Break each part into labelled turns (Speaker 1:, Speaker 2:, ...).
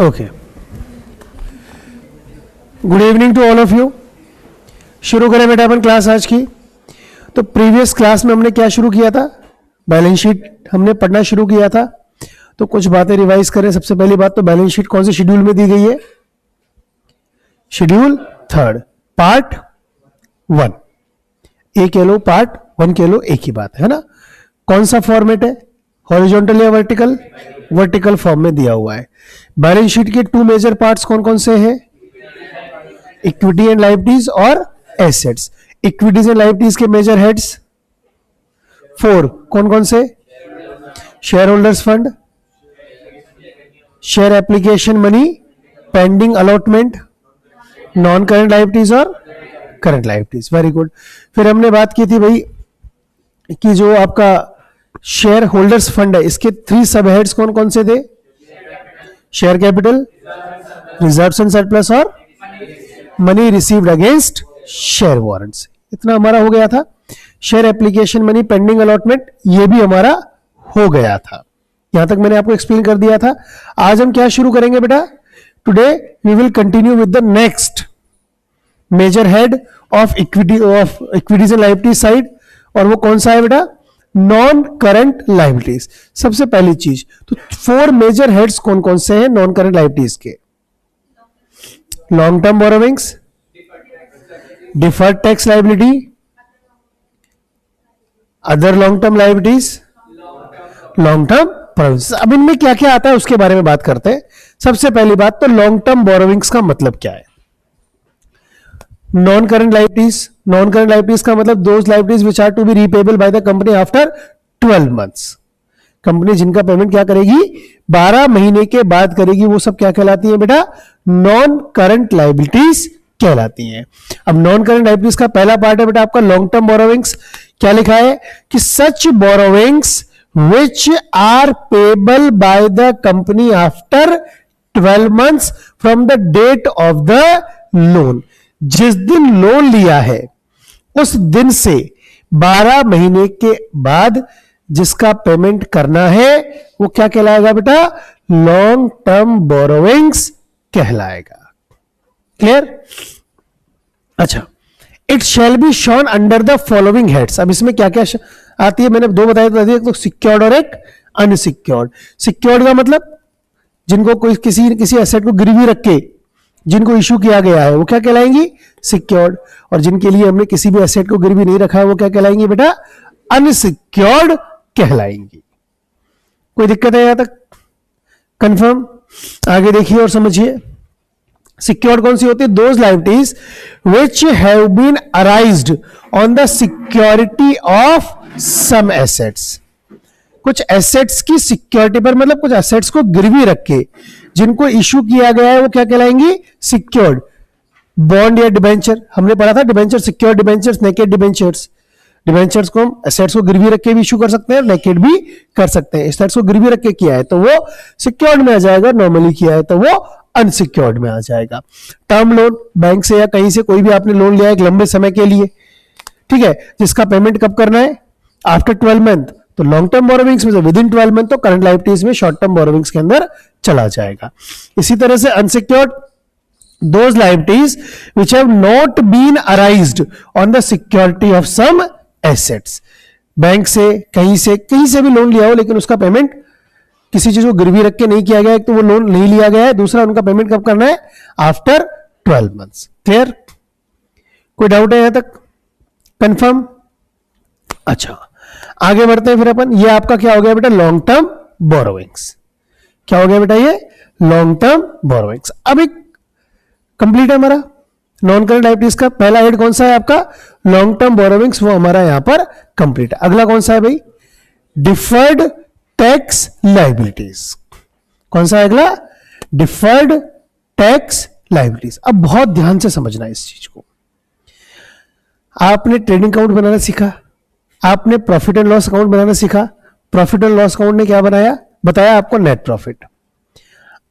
Speaker 1: Okay, good evening to all of you. शुरू करें बेटा अपन क्लास आज की। तो प्रीवियस क्लास में हमने क्या शुरू किया था? बैलेंस शीट हमने पढ़ना शुरू किया था। तो कुछ बातें रिवाइज करें। सबसे पहली बात तो बैलेंस शीट कौन से शेड्यूल में दी गई है? Schedule 3 part 1। ए कह लो, पार्ट 1 कह लो, एक ही बात है ना। कौन सा फॉर्मेट है? हॉरिजॉन्टल या वर्टिकल? वर्टिकल फॉर्म में दिया हुआ है। बैलेंस शीट के 2 मेजर पार्ट्स कौन कौन से हैं? इक्विटी एंड लायबिलिटीज और एसेट्स। इक्विटीज एंड लायबिलिटीज के मेजर हेड्स 4 कौन कौन से? Share holders fund, share application money, pending allotment, non current liabilities और करंट लायबिलिटीज। Very good. फिर हमने बात की थी भाई कि जो आपका शेयर होल्डर्स फंड है, इसके 3 सब हेड्स कौन कौन से थे? Share capital, reserves and surplus और money received against share warrants. इतना हमारा हो गया था। Share application money, pending allotment, ये भी हमारा हो गया था। यहां तक मैंने आपको एक्सप्लेन कर दिया था। आज हम क्या शुरू करेंगे बेटा? Today we will continue with the next major head of equities and liabilities side. और वो कौन सा है बेटा? Non current liabilities. सबसे पहली चीज तो 4 मेजर हेड्स कौन कौन से हैं नॉन करंट लायबिलिटीज के? Long term borrowings, deferred tax liability, other long term liabilities, long term borrowings. अब इनमें क्या क्या आता है उसके बारे में बात करते हैं। सबसे पहली बात तो लॉन्ग टर्म बोरोविंग्स का मतलब क्या है? Non current liabilities. Non current liabilities का मतलब those liabilities which are to be repayable by the company after 12 months. Company जिनका पेमेंट क्या करेगी? 12 महीने के बाद करेगी। वो सब क्या कहलाती है बेटा? नॉन करंट लायबिलिटीज कहलाती हैं। अब नॉन करंट लायबिलिटीज का पहला पार्ट है बेटा आपका लॉन्ग टर्म बोरोविंग्स। क्या लिखा है कि such borrowings which are payable by the company after 12 months from the date of the loan. जिस दिन लोन लिया है उस दिन से 12 महीने के बाद जिसका पेमेंट करना है वो क्या कहलाएगा बेटा? लॉन्ग टर्म बोरोविंग्स कहलाएगा। क्लियर? अच्छा, it shall be shown under the following heads. अब इसमें क्या क्या आती है? मैंने 2 बताया था, एक तो सिक्योर्ड और एक अनसिक्योर्ड। सिक्योर्ड का मतलब जिनको कोई किसी एसेट को गिरवी रख के जिनको इश्यू किया गया है वो क्या कहलाएंगी? सिक्योर्ड। और जिनके लिए हमने किसी भी एसेट को गिरवी नहीं रखा है वो क्या कहलाएंगी बेटा? अनसिक्योर्ड कहलाएंगी। कोई दिक्कत है यहां तक? कंफर्म? आगे देखिए और समझिए। सिक्योर्ड कौन सी होती है? Those liabilities which have been arised on the security of some assets. कुछ एसेट्स की सिक्योरिटी पर, मतलब कुछ एसेट्स को गिरवी रख के जिनको इश्यू किया गया है वो क्या कहलाएंगी? सिक्योर्ड। बॉन्ड या डिबेंचर, हमने पढ़ा था debenture, secured debentures, naked debentures. Debentures को हम एसेट्स को गिरवी रख के भी इश्यू कर सकते हैं, नेकेड भी कर सकते हैं। एसेट्स को गिरवी रख के किया है तो वो सिक्योर्ड में आ जाएगा, नॉर्मली किया है तो वो अनसिक्योर्ड में आ जाएगा। टर्म लोन, बैंक से या कहीं से कोई भी आपने लोन लिया है एक लंबे समय के लिए, ठीक है, जिसका पेमेंट कब करना है? आफ्टर 12 मंथ, तो लॉन्ग टर्म बोरोविंग्स में से विद इन 12 मंथ तो करंट लायबिलिटीज में शॉर्ट टर्म बोरोविंग्स के अंदर चला जाएगा। इसी तरह से unsecured, those liabilities which have not been arised on the security of some assets. Bank से कहीं से भी लोन लिया हो लेकिन उसका पेमेंट किसी चीज को गिरवी रख के नहीं किया गया है, तो वो लोन नहीं लिया गया है। दूसरा, उनका पेमेंट कब करना है? After 12 months. क्लियर? कोई डाउट है यहां तक? कंफर्म? अच्छा, आगे बढ़ते हैं फिर अपन। ये आपका क्या हो गया बेटा? Long term borrowings. क्या हो गया बेटा? ये लॉन्ग टर्म बोरोविंग्स। अब एक कंप्लीट है हमारा नॉन करंट लायबिलिटीज का पहला हेड कौन सा है आपका? लॉन्ग टर्म बोरोविंग्स, वो हमारा यहां पर कंप्लीट है। अगला कौन सा है भाई? Deferred tax liabilities. कौन सा है अगला? Deferred tax liabilities. अब बहुत ध्यान से समझना है इस चीज को। आपने ट्रेडिंग अकाउंट बनाना सीखा, आपने प्रॉफिट एंड लॉस अकाउंट बनाना सीखा। प्रॉफिट एंड लॉस अकाउंट ने क्या बताया आपको? Net profit.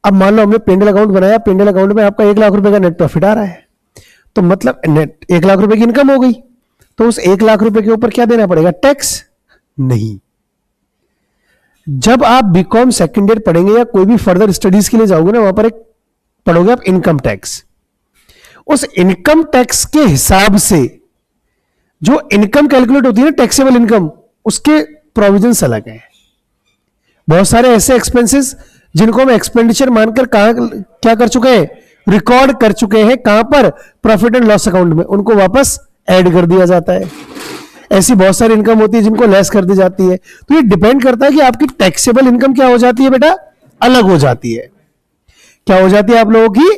Speaker 1: अब मान लो हमने पेंडल अकाउंट बनाया, पेंडल अकाउंट में आपका 1 लाख रुपए का नेट प्रॉफिट आ रहा है, तो मतलब नेट 1 लाख रुपए की इनकम हो गई, तो उस 1 लाख रुपए के ऊपर क्या देना पड़ेगा? टैक्स नहीं। जब आप बीकॉम सेकेंड ईयर पढ़ेंगे या कोई भी फर्दर स्टडीज के लिए जाओगे ना, वहां पर एक पढ़ोगे आप इनकम टैक्स। उस इनकम टैक्स के हिसाब से जो इनकम कैलकुलेट होती है ना, टैक्सेबल इनकम, उसके प्रोविजंस अलग हैं। बहुत सारे ऐसे एक्सपेंसेस जिनको हम एक्सपेंडिचर मानकर क्या कर चुके हैं, रिकॉर्ड कर चुके हैं, कहां पर, प्रॉफिट एंड लॉस अकाउंट में, उनको वापस ऐड कर दिया जाता है। ऐसी बहुत सारी इनकम होती है जिनको लेस कर दी जाती है। तो ये डिपेंड करता है कि आपकी टैक्सेबल इनकम क्या हो जाती है बेटा, अलग हो जाती है। क्या हो जाती है आप लोगों की,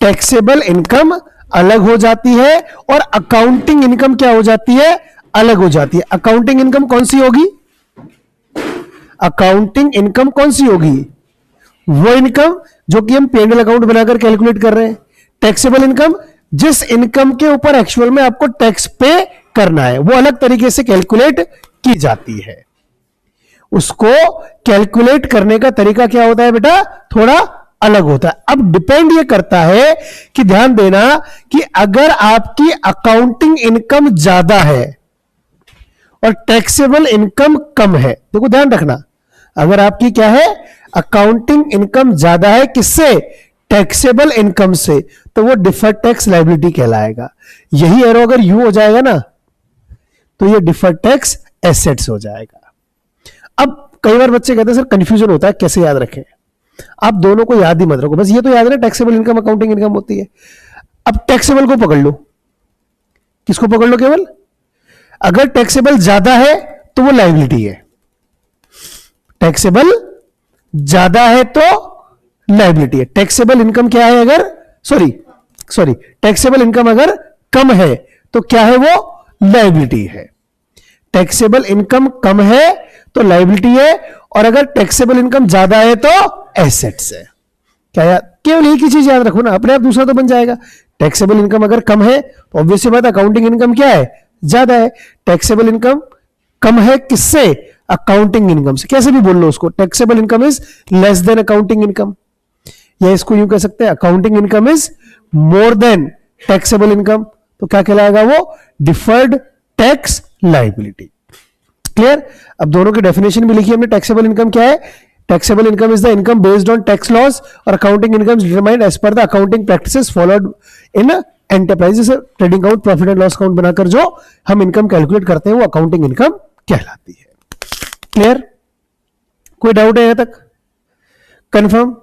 Speaker 1: टैक्सेबल इनकम अलग हो जाती है, और अकाउंटिंग इनकम क्या हो जाती है, अलग हो जाती है। अकाउंटिंग इनकम कौन सी होगी, अकाउंटिंग इनकम कौन सी होगी, वो इनकम जो कि हम P&L अकाउंट बनाकर कैलकुलेट कर रहे हैं। टैक्सेबल इनकम जिस इनकम के ऊपर एक्चुअल में आपको टैक्स पे करना है, वो अलग तरीके से कैलकुलेट की जाती है। उसको कैलकुलेट करने का तरीका क्या होता है बेटा, थोड़ा अलग होता है। अब डिपेंड ये करता है कि ध्यान देना कि अगर आपकी अकाउंटिंग इनकम ज्यादा है और टैक्सेबल इनकम कम है, देखो ध्यान रखना, अगर आपकी क्या है, अकाउंटिंग इनकम ज्यादा है किससे, टैक्सेबल इनकम से, तो वो डिफर्ड टैक्स लायबिलिटी कहलाएगा। यही एरो अगर यू हो जाएगा ना, तो ये डिफर्ड टैक्स एसेट्स हो जाएगा। अब कई बार बच्चे कहते हैं सर कंफ्यूजन होता है, कैसे याद रखें। आप दोनों को याद ही मत रखो, बस ये तो याद है टैक्सेबल इनकम अकाउंटिंग इनकम होती है। अब टैक्सेबल को पकड़ लो, किसको पकड़ लो, केवल अगर टैक्सेबल ज्यादा है तो वो लायबिलिटी है, टैक्सेबल ज्यादा है तो लायबिलिटी है। टैक्सेबल इनकम क्या है, अगर सॉरी टैक्सेबल इनकम अगर कम है तो क्या है, वो लायबिलिटी है। टैक्सेबल इनकम कम है तो लायबिलिटी है, और अगर टैक्सेबल इनकम ज्यादा है तो एसेट्स है। क्या याद, केवल एक ही चीज याद रखो ना, अपने आप दूसरा तो बन जाएगा। टैक्सेबल इनकम अगर कम है तो ऑब्वियसली बात, अकाउंटिंग इनकम क्या है, ज्यादा है। टैक्सेबल इनकम कम है किससे, अकाउंटिंग इनकम से। कैसे भी बोल लो उसको, taxable income is less than accounting income, या इसको यूं कह सकते हैं accounting income is more than taxable income, तो क्या कहलाएगा वो, डिफर्ड टैक्स लायबिलिटी। क्लियर। अब दोनों की डेफिनेशन भी लिखी हमने। टैक्सेबल इनकम क्या है, taxable income is the income based on tax loss, और accounting income determined as per the accounting practices followed in enterprise. जैसे trading account, profit and loss account बनाकर जो हम इनकम कैलकुलेट करते हैं वो अकाउंटिंग इनकम कहलाती है। क्लियर, कोई डाउट है यहां तक, कंफर्म।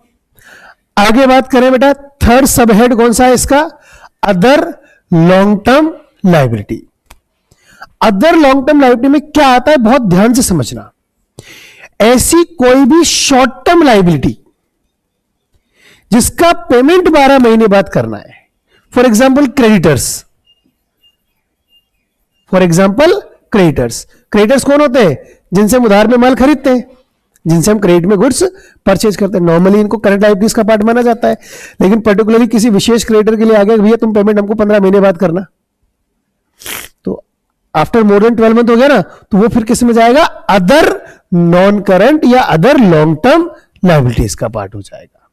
Speaker 1: आगे बात करें बेटा, थर्ड सब हेड कौन सा है इसका, other long term liability. Other long term liability में क्या आता है, बहुत ध्यान से समझना। ऐसी कोई भी शॉर्ट टर्म लायबिलिटी जिसका पेमेंट 12 महीने बाद करना है, फॉर एग्जाम्पल क्रेडिटर्स, क्रेडिटर्स कौन होते हैं, जिनसे हम उधार में माल खरीदते हैं, जिनसे हम क्रेडिट में गुड्स परचेज करते हैं। नॉर्मली इनको करंट लायबिलिटीज का पार्ट माना जाता है, लेकिन पर्टिकुलरली किसी विशेष क्रेडिटर के लिए आ गया भैया तुम पेमेंट हमको 15 महीने बाद करना, तो आफ्टर मोर देन 12 मंथ हो गया ना, तो वो फिर किस में जाएगा, अदर नॉन करंट या अदर लॉन्ग टर्म लायबिलिटीज का पार्ट हो जाएगा।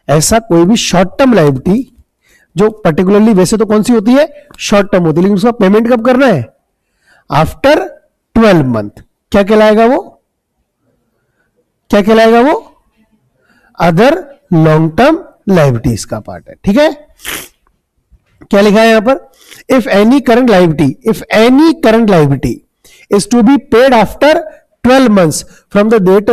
Speaker 1: ऐसा कोई भी शॉर्ट टर्म लायबिलिटी जो पर्टिकुलरली, वैसे तो कौन सी होती है, शॉर्ट टर्म होती है, लेकिन उसका पेमेंट कब करना है, आफ्टर 12 मंथ, क्या कहलाएगा वो, क्या कहलाएगा वो, अदर लॉन्ग टर्म लायबिलिटीज का पार्ट है। ठीक है, क्या लिखा है यहां पर, if any current liability is to be paid after 12 months from the date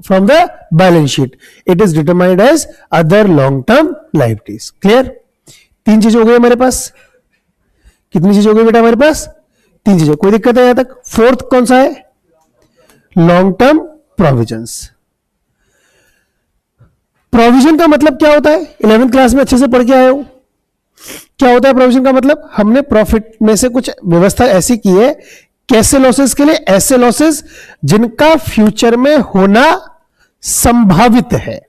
Speaker 1: from the balance sheet, it is determined as other long term liabilities. Clear? 3 चीज हो गई हमारे पास, कितनी चीज हो गई बेटा हमारे पास, 3 चीजें। कोई दिक्कत है यहां तक। फोर्थ कौन सा है, लॉन्ग टर्म प्रोविजंस। प्रोविजन का मतलब क्या होता है, 11th क्लास में अच्छे से पढ़ के आए हो। क्या होता है प्रोविजन का मतलब, हमने प्रॉफिट में से कुछ व्यवस्था ऐसी की है, कैसे लॉसेस के लिए, ऐसे लॉसेस जिनका फ्यूचर में होना संभावित है,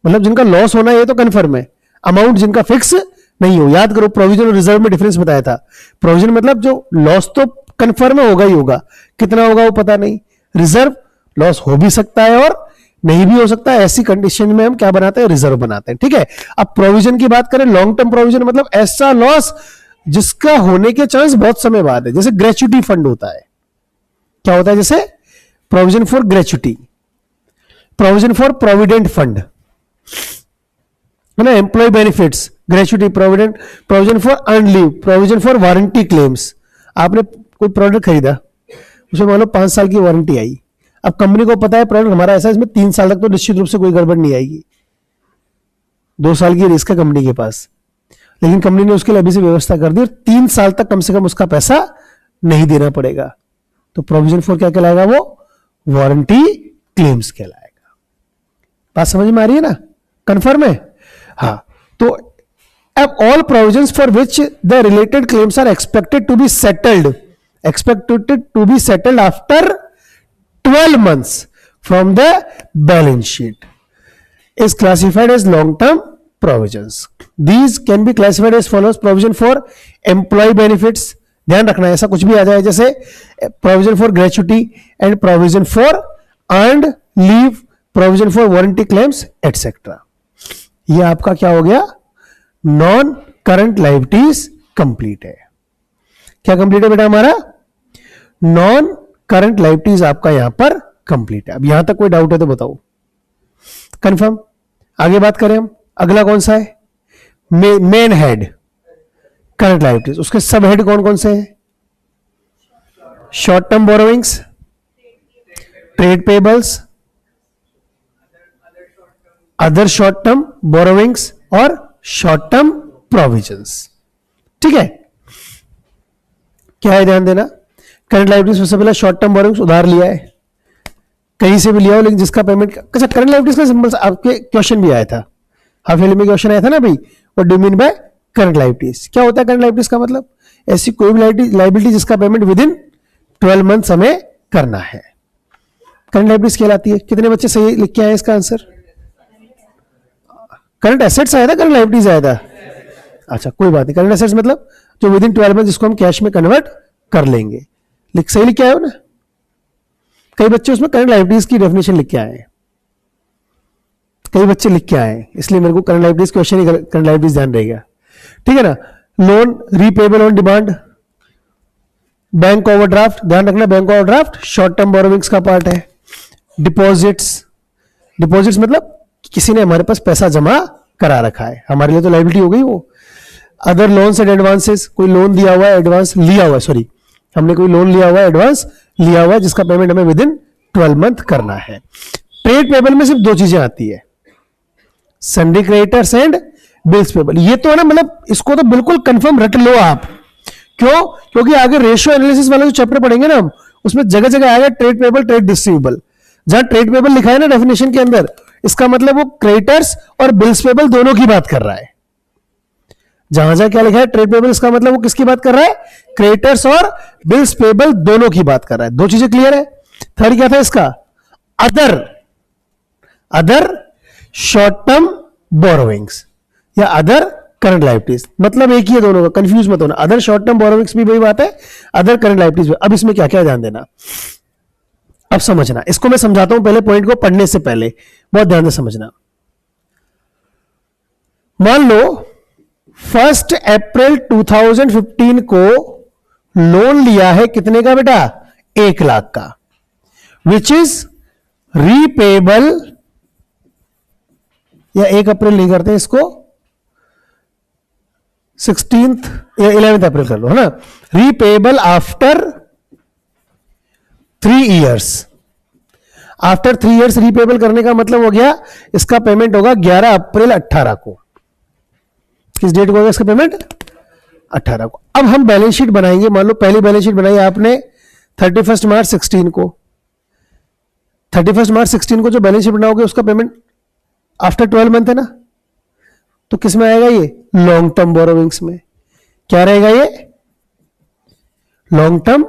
Speaker 1: मतलब जिनका लॉस होना ये तो कंफर्म है, अमाउंट जिनका फिक्स नहीं हो। याद करो प्रोविजन और रिजर्व में डिफरेंस बताया था। प्रोविजन मतलब जो लॉस तो कंफर्म होगा ही होगा, कितना होगा वो पता नहीं। रिजर्व लॉस हो भी सकता है और नहीं भी हो सकता है, ऐसी कंडीशन में हम क्या बनाते हैं, रिजर्व बनाते हैं। ठीक है, अब प्रोविजन की बात करें, लॉन्ग टर्म प्रोविजन मतलब ऐसा लॉस जिसका होने के चांस बहुत समय बाद है। जैसे ग्रेच्युटी फंड होता है, क्या होता है, जैसे provision for gratuity, provision for provident fund, है ना, employ benefits, gratuity, provident, provision for earn leave, provision for warranty claims. आपने कोई प्रोडक्ट खरीदा, उसमें मान लो 5 साल की वारंटी आई। अब कंपनी को पता है प्रोडक्ट हमारा ऐसा है, इसमें 3 साल तक तो निश्चित रूप से कोई गड़बड़ नहीं आएगी, 2 साल की रिस्क है कंपनी के पास, लेकिन कंपनी ने उसके लिए अभी से व्यवस्था कर दी और 3 साल तक कम से कम उसका पैसा नहीं देना पड़ेगा। तो प्रोविजन फॉर क्या कहलाएगा? वो वारंटी क्लेम्स कहलाएगा। बात समझ में आ रही है ना? कंफर्म है? हाँ। तो अब all provisions for which the related claims are expected to be settled after 12 months from the balance sheet is classified as long-term provisions. These can be classified as follows: provision for employee benefits, ध्यान रखना ऐसा कुछ भी आ जाए जैसे provision for gratuity and provision for earned leave, provision for warranty claims, etc. ये आपका क्या हो गया? नॉन करंट लायबिलिटीज कंप्लीट है। क्या कंप्लीट है बेटा हमारा? नॉन करंट लायबिलिटीज आपका यहां पर कंप्लीट है। अब यहां तक कोई डाउट है तो बताओ। कंफर्म? आगे बात करें हम। अगला कौन सा है? मेन हेड करंट लायबिलिटीज, उसके सब हेड कौन कौन से हैं? Short term borrowings, trade payables, other short term borrowings और शॉर्ट टर्म प्रोविजंस। ठीक है, क्या है ध्यान देना। करंट लायबिलिटीज सबसे पहले शॉर्ट टर्म बोरोइंग्स, उधार लिया है, कहीं से भी लिया हो लेकिन जिसका पेमेंट, अच्छा करंट लायबिलिटीज का सिंपल आपके क्वेश्चन भी आया था, हाफ ईयरली में क्वेश्चन आया था ना भाई, what do you mean by current liabilities? क्या होता है करंट लायबिलिटीज का मतलब? ऐसी कोई भी लायबिलिटी जिसका पेमेंट विद इन 12 मंथ्स हमें करना है, करंट लायबिलिटीज कहलाती है। कितने बच्चे सही लिख के आए इसका आंसर? करंट एसेट्स आया था, करंट लायबिलिटीज आया था? अच्छा कोई बात नहीं, करंट एसेट्स मतलब जो विद इन 12 मंथ जिसको हम कैश में कन्वर्ट कर लेंगे। सही लिख के आए हो ना? कई बच्चे उसमें करंट लायबिलिटीज की डेफिनेशन लिख के आए हैं, कई बच्चे लिख के आए हैं, इसलिए मेरे को करंट लायबिलिटीज क्वेश्चन ही करंट लायबिलिटीज ध्यान रहेगा। ठीक है ना? Loan repayable on demand, bank overdraft, ध्यान रखना bank overdraft short term borrowings का पार्ट है। डिपॉजिट्स, डिपॉजिट्स मतलब किसी ने हमारे पास पैसा जमा करा रखा है, हमारे लिए तो लायबिलिटी हो गई वो। अदर लोन्स एंड एडवांसेस, कोई लोन दिया हुआ है, एडवांस लिया हुआ है, सॉरी हमने कोई लोन लिया हुआ है, एडवांस लिया हुआ है जिसका पेमेंट हमें विद इन 12 मंथ करना है। ट्रेड पेबल में सिर्फ 2 चीजें आती है, sundry creditors and bills payable. ये तो है ना, मतलब इसको तो बिल्कुल कंफर्म रट लो आप। क्यों? क्योंकि आगे रेशियो एनालिसिस वाला जो चैप्टर पढ़ेंगे ना हम, उसमें जगह जगह आएगा ट्रेड पेबल, ट्रेड रिसीवेबल। जहां ट्रेड पेबल लिखा है ना डेफिनेशन के अंदर, इसका मतलब वो क्रेडिटर्स और बिल्स पेबल दोनों की बात कर रहा है। जहां जहां क्या लिखा है ट्रेड पेबल, इसका मतलब वो किसकी बात कर रहा है? क्रेडिटर्स और बिल्स पेबल दोनों की बात कर रहा है। 2 चीजें क्लियर है। थर्ड क्या था इसका? Other, other short term borrowings या अदर करंट लायबिलिटीज, मतलब एक ही है दोनों का, कंफ्यूज मत होना। अदर शॉर्ट टर्म बोरोविंग्स भी वही बात है, अदर करंट लायबिलिटीज भी। अब इसमें क्या क्या ध्यान देना, अब समझना। इसको मैं समझाता हूं पहले पॉइंट को पढ़ने से पहले, बहुत ध्यान से समझना। मान लो 1 अप्रैल 2015 को लोन लिया है, कितने का बेटा? 1 लाख का, विच इज रीपेबल, या 1 अप्रैल नहीं करते इसको, 16th या 11th अप्रैल कर लो, है ना? Repayable after 3 years। After 3 years repayable करने का मतलब हो गया इसका पेमेंट होगा 11 अप्रैल 18 को। किस डेट को होगा इसका पेमेंट? 18 को। अब हम बैलेंस शीट बनाएंगे। मान लो पहली बैलेंस शीट बनाई आपने 31 मार्च 16 को। 31 मार्च 16 को जो बैलेंस शीट बनाओगे उसका पेमेंट आफ्टर 12 मंथ है ना, तो किस में आएगा ये? लॉन्ग टर्म बोरोविंग्स में। क्या रहेगा ये? लॉन्ग टर्म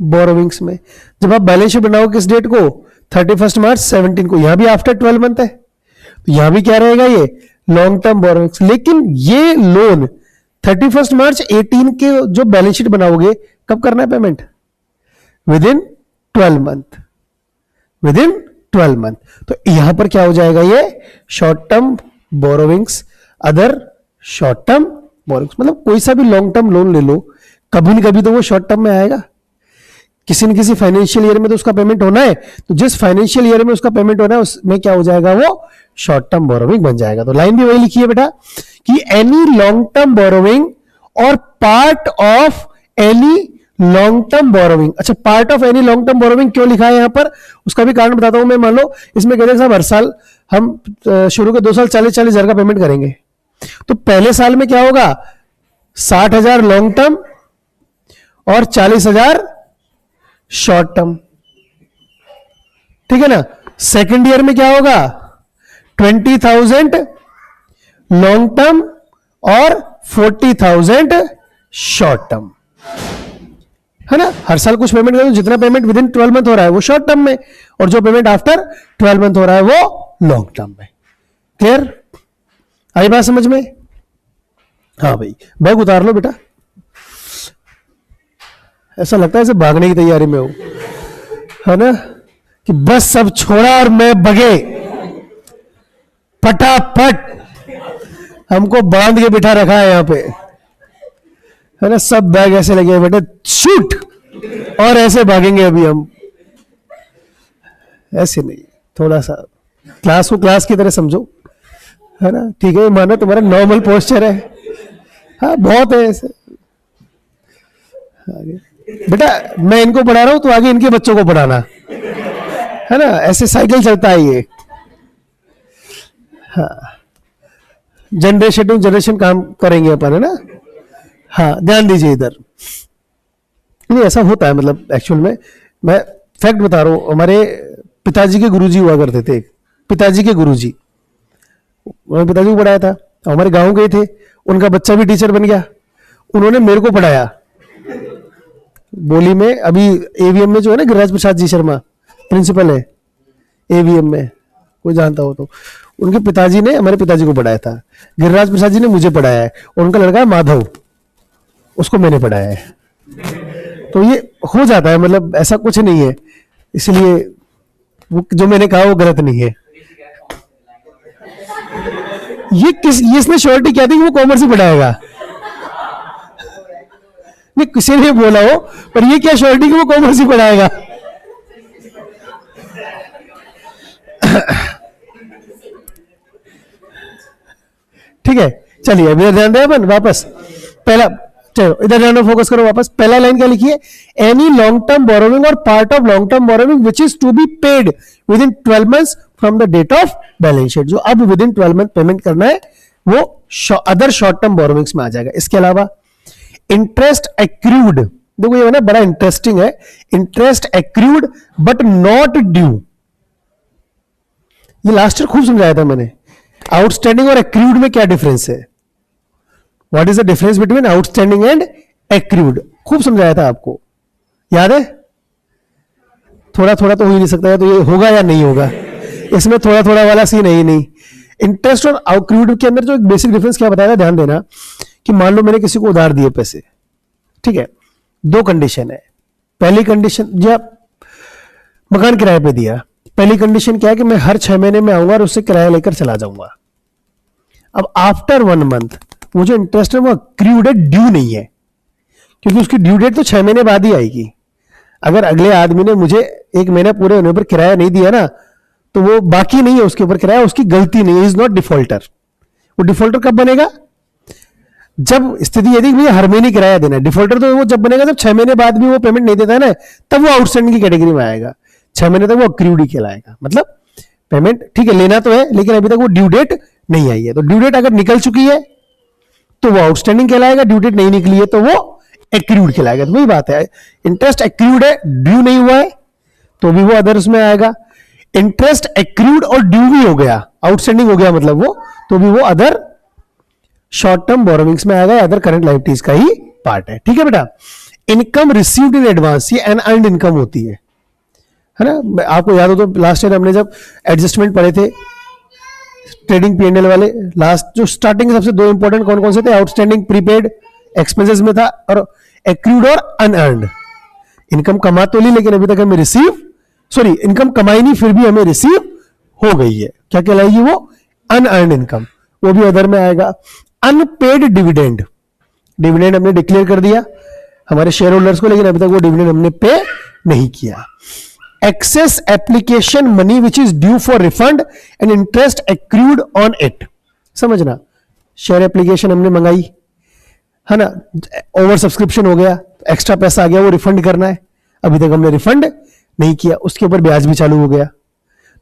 Speaker 1: बोरोविंग्स में। जब आप बैलेंस शीट बनाओगे किस डेट को? 31 मार्च 17 को। यहां भी आफ्टर 12 मंथ है, तो यहां भी क्या रहेगा ये? Long term borrowings. लेकिन ये लोन 31 मार्च 18 के जो बैलेंस शीट बनाओगे कब करना है payment? With in 12 month, with in 12 month. तो यहां पर क्या हो जाएगा ये? Short term borrowings, other short term borrowings. मतलब कोई सा भी लॉन्ग टर्म लोन ले लो, कभी न कभी तो वो शॉर्ट टर्म में आएगा। किसी न किसी फाइनेंशियल ईयर में तो उसका पेमेंट होना है, तो जिस फाइनेंशियल ईयर में उसका पेमेंट होना है उसमें क्या हो जाएगा, वो शॉर्ट टर्म बोरोविंग बन जाएगा। तो लाइन भी वही लिखी है बेटा कि एनी लॉन्ग टर्म बोरोविंग और part of any long term borrowing. अच्छा, part of any long term borrowing क्यों लिखा है यहां पर, उसका भी कारण बताता हूं मैं। मान लो इसमें कहते हैं साहब हर साल हम शुरू के 2 साल 40-40 हजार का पेमेंट करेंगे, तो पहले साल में क्या होगा, 60,000 लॉन्ग टर्म और 40,000 शॉर्ट टर्म, ठीक है ना। सेकेंड ईयर में क्या होगा, 20,000 लॉन्ग टर्म और 40,000 शॉर्ट टर्म, है ना। हर साल कुछ पेमेंट करो, जितना पेमेंट विद इन 12 मंथ हो रहा है वो शॉर्ट टर्म में, और जो पेमेंट आफ्टर 12 मंथ हो रहा है वो लॉन्ग टर्म में। क्लियर, आई बात समझ में? हाँ भाई, बैग उतार लो बेटा, ऐसा लगता है जैसे भागने की तैयारी में हो, है ना, कि बस सब छोड़ा और मैं भगे, फटाफट हमको बांध के बिठा रखा है यहां पे, है ना। सब बैग ऐसे लगे बेटे, शूट, और ऐसे भागेंगे अभी हम, ऐसे नहीं, थोड़ा सा क्लास को क्लास की तरह समझो, है ना। ठीक है, मानो तुम्हारा नॉर्मल पोस्चर है, हाँ बहुत है ऐसे। आगे बेटा, मैं इनको पढ़ा रहा हूं तो आगे इनके बच्चों को पढ़ाना, है ना, ऐसे साइकिल चलता है ये। हाँ, जनरेशन टू जनरेशन काम करेंगे अपन, है ना। हाँ, ध्यान दीजिए इधर, नहीं ऐसा होता है, मतलब एक्चुअल में मैं फैक्ट बता रहा हूं। हमारे पिताजी के गुरुजी हुआ करते थे, पिताजी के गुरुजी, उन्होंने पिताजी को पढ़ाया था, हमारे गांव गए थे, उनका बच्चा भी टीचर बन गया, उन्होंने मेरे को पढ़ाया बोली में। अभी एवीएम में जो है ना, गिरिराज प्रसाद जी शर्मा प्रिंसिपल है एवीएम में, कोई जानता हो तो, उनके पिताजी ने हमारे पिताजी को पढ़ाया था, गिरिराज प्रसाद जी ने मुझे पढ़ाया है, और उनका लड़का है माधव, उसको मैंने पढ़ाया है। तो ये हो जाता है, मतलब ऐसा कुछ नहीं है, इसलिए वो जो मैंने कहा वो गलत नहीं है। ये इसने श्योरिटी क्या थी कि वो कॉमर्स ही पढ़ाएगा, नहीं किसी ने बोला हो, पर ये क्या श्योरिटी कि वो कॉमर्स ही पढ़ाएगा। ठीक है, चलिए अभी ध्यान दें अपन वापस। पहला, चलो इधर ध्यान फोकस करो वापस। पहला लाइन क्या लिखिए, एनी लॉन्ग टर्म बोरोविंग और part of long term borrowing which is to be paid with in 12 months from the date of balance sheet. जो अब विद इन 12 मंथ पेमेंट करना है वो अदर शॉर्ट टर्म बोरोविंग्स में आ जाएगा। इसके अलावा इंटरेस्ट एक्रूड, देखो ये ना बड़ा इंटरेस्टिंग है, interest accrued but not due. ये लास्ट ईयर खूब समझाया था मैंने, आउटस्टैंडिंग और एक्रूड में क्या डिफरेंस है, what is the difference between outstanding and accrued, खूब समझाया था आपको, याद है। थोड़ा थोड़ा तो हो ही नहीं सकता है, तो ये होगा या नहीं होगा, इसमें थोड़ा थोड़ा वाला सीन है ही नहीं। इंटरेस्ट और एक्रूड के अंदर जो एक बेसिक डिफरेंस क्या बताया था, ध्यान देना कि मान लो मैंने किसी को उधार दिए पैसे, ठीक है, 2 कंडीशन है। पहली कंडीशन, या मकान किराए पे दिया, पहली कंडीशन क्या है कि मैं हर 6 महीने में आऊंगा और उससे किराया लेकर चला जाऊंगा। अब आफ्टर 1 मंथ वो जो इंटरेस्ट है वो एक्रूड है, ड्यू नहीं है, क्योंकि उसकी ड्यू डेट तो 6 महीने बाद ही आएगी। अगर अगले आदमी ने मुझे 1 महीना पूरे होने पर किराया नहीं दिया ना, तो वो बाकी नहीं है उसके ऊपर किराया, उसकी गलती नहीं है, इज नॉट डिफॉल्टर। वो डिफॉल्टर कब बनेगा, जब स्थिति यदि भैया हर महीने किराया देना है। डिफॉल्टर तो वो जब बनेगा जब 6 महीने बाद भी वो पेमेंट नहीं देता है ना, तब वो आउटस्टैंडिंग की कैटेगरी में आएगा। 6 महीने तक वो एक्रूड ही कहलाएगा, मतलब पेमेंट ठीक है लेना तो है, लेकिन अभी तक वो ड्यू डेट नहीं आई है। तो ड्यू डेट अगर निकल चुकी है तो वो आउटस्टैंडिंग कहलाएगा, ड्यू डेट नहीं निकली है तो वो एक्रूड कहलाएगा। तो वही बात है, इंटरेस्ट एक्रूड है, ड्यू नहीं हुआ है तो भी वो अदर्स में आएगा। इंटरेस्ट एक्रूड और ड्यू भी हो गया, आउटस्टैंडिंग हो गया मतलब वो, तो भी वो अदर शॉर्ट टर्म बोरोविंग्स में आएगा, अदर करंट लायबिलिटीज का ही पार्ट है। ठीक है बेटा। इनकम रिसीव्ड इन एडवांस, ये अनअर्न्ड इनकम होती है ना। आपको याद हो तो लास्ट ईयर हमने जब एडजस्टमेंट पढ़े थे ट्रेडिंग पीएनएल वाले, लास्ट जो स्टार्टिंग सबसे 2 इंपॉर्टेंट कौन कौन से थे, आउटस्टैंडिंग प्रीपेड एक्सपेंसेस में था, और एक्रूड और अनअर्न्ड। इनकम कमा तो ली लेकिन अभी तक हमें रिसीव, सॉरी इनकम कमाई नहीं फिर भी हमें रिसीव हो गई है, क्या कहलाएगी वो, अनअर्न्ड इनकम, वो भी अदर में आएगा। अनपेड डिविडेंड, डिविडेंड हमने डिक्लेयर कर दिया हमारे शेयर होल्डर्स को, लेकिन अभी तक वो डिविडेंड हमने पे नहीं किया। Excess application money which is due for refund and interest accrued on it. समझना, शेयर एप्लीकेशन हमने मंगाई है ना, ओवर सब्सक्रिप्शन हो गया, एक्स्ट्रा पैसा आ गया, वो रिफंड करना है, अभी तक हमने रिफंड नहीं किया, उसके ऊपर ब्याज भी चालू हो गया,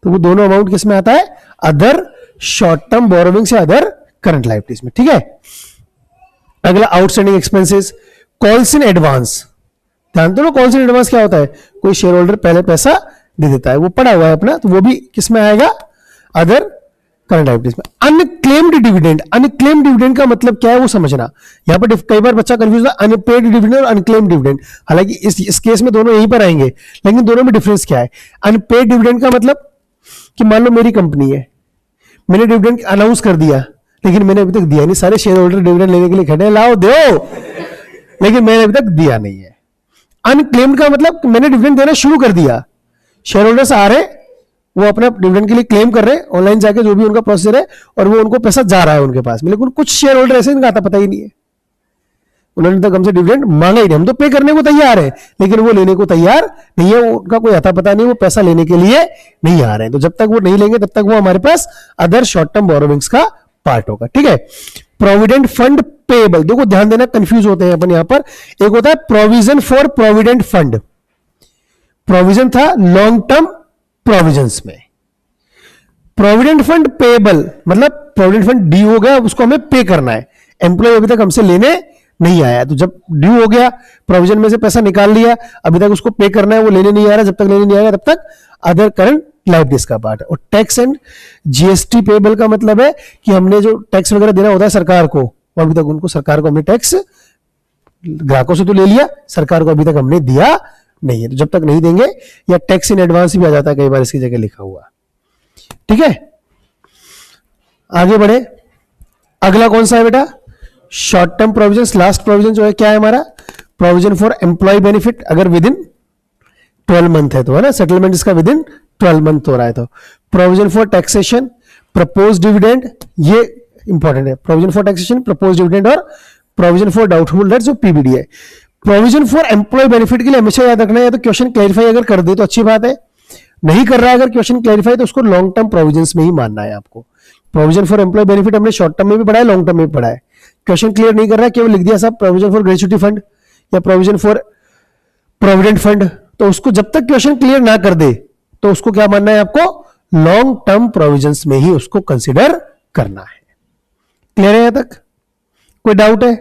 Speaker 1: तो वो दोनों अमाउंट किस में आता है? अदर शॉर्ट टर्म बोरोविंग से अदर करंट लायबिलिटीज में। ठीक है, अगला outstanding expenses, calls in advance. ध्यान दो, कॉल्स इन एडवांस क्या होता है? कोई शेयर होल्डर पहले पैसा दे देता है, वो पड़ा हुआ है अपना, तो वो भी किस में आएगा? अदर करंट लायबिलिटीज में। अनक्लेम्ड डिविडेंड, अनक्लेम्ड डिविडेंड का मतलब क्या है वो समझना। यहां पर कई बार बच्चा कंफ्यूज है, अनपेड डिविडेंड और अनक्लेम्ड डिविडेंड। हालांकि इस केस में दोनों यहीं पर आएंगे, लेकिन दोनों में डिफरेंस क्या है? अनपेड डिविडेंड का मतलब कि मान लो मेरी कंपनी है, मैंने डिविडेंड अनाउंस कर दिया, लेकिन मैंने अभी तक दिया नहीं, सारे शेयर होल्डर डिविडेंड लेने के लिए खड़े हैं, लाओ दो, लेकिन मैंने अभी तक दिया नहीं है। अनक्लेम्ड का मतलब मैंने डिविडेंड देना शुरू कर दिया, शेयर होल्डर्स आ रहे, वो अपना डिविडेंड के लिए क्लेम कर रहे हैं, ऑनलाइन जाके जो भी उनका प्रोसीजर है, और वो उनको पैसा जा रहा है उनके पास में, लेकिन कुछ शेयर होल्डर ऐसे इनका आता पता ही नहीं है, उन्होंने तक हमसे डिविडेंड मांगा ही नहीं, हम तो पे करने को तैयार है, लेकिन वो लेने को तैयार नहीं है, उनका कोई आता पता नहीं, वो पैसा लेने के लिए नहीं आ रहे हैं, तो जब तक वो नहीं लेंगे तब तक वो हमारे पास अदर शॉर्ट टर्म बोरोविंग्स का पार्ट होगा। ठीक है, प्रोविडेंट फंड पेएबल, देखो ध्यान देना, कंफ्यूज होते हैं अपन यहां पर। एक होता है provision for provident fund, provision था लॉन्ग टर्म प्रोविजंस में, प्रोविडेंट फंड पेएबल मतलब प्रोविडेंट फंड ड्यू हो गया, उसको हमें पे करना है, एम्प्लॉय अभी तक हमसे लेने नहीं आया, तो जब ड्यू हो गया, प्रोविजन में से पैसा निकाल लिया, अभी तक उसको पे करना है, वो लेने नहीं आ रहा, जब तक लेने नहीं आएगा तब तक अदर करंट लायबिलिटीज का पार्ट है। और टैक्स एंड जीएसटी पेएबल का मतलब है कि हमने जो टैक्स वगैरह देना होता है सरकार को, वो अभी तक उनको, सरकार को हमने टैक्स ग्राहकों से तो ले लिया, सरकार को अभी तक हमने दिया नहीं है, तो जब तक नहीं देंगे, या टैक्स इन एडवांस भी आ जाता है कई बार इसकी जगह लिखा हुआ। ठीक है, आगे बढ़े, अगला कौन सा है बेटा? Short term provision. Last provision जो है क्या है हमारा? प्रोविजन फॉर एम्प्लॉय बेनिफिट, अगर विद इन 12 मंथ है तो, है ना, सेटलमेंट इसका विद इन 12 मंथ हो रहा है तो। Provision for taxation, propose dividend, ये इंपॉर्टेंट है, provision for taxation, propose dividend और प्रोविजन फॉर डाउटफुल डेट्स जो पीबीडी है। प्रोविजन फॉर एम्प्लॉय बेनिफिट के लिए हमेशा याद रखना है, तो क्वेश्चन क्लैरिफाई अगर कर दे तो अच्छी बात है, नहीं कर रहा है अगर क्वेश्चन क्लैरिफाई तो उसको लॉन्ग टर्म प्रोविजंस में ही मानना है आपको। प्रोविजन फॉर एम्प्लॉय बेनिफिट हमने शॉर्ट टर्म में भी पढ़ा है, लॉन्ग टर्म में भी पढ़ा है। क्वेश्चन क्लियर नहीं कर रहा है, केवल लिख दिया साहब प्रोविजन फॉर ग्रेच्युटी फंड या प्रोविजन फॉर प्रोविडेंट फंड, तो उसको जब तक क्वेश्चन क्लियर ना कर दे तो उसको क्या मानना है आपको? लॉन्ग टर्म प्रोविजंस में ही उसको कंसिडर करना है। क्लियर है यहां तक? कोई डाउट है?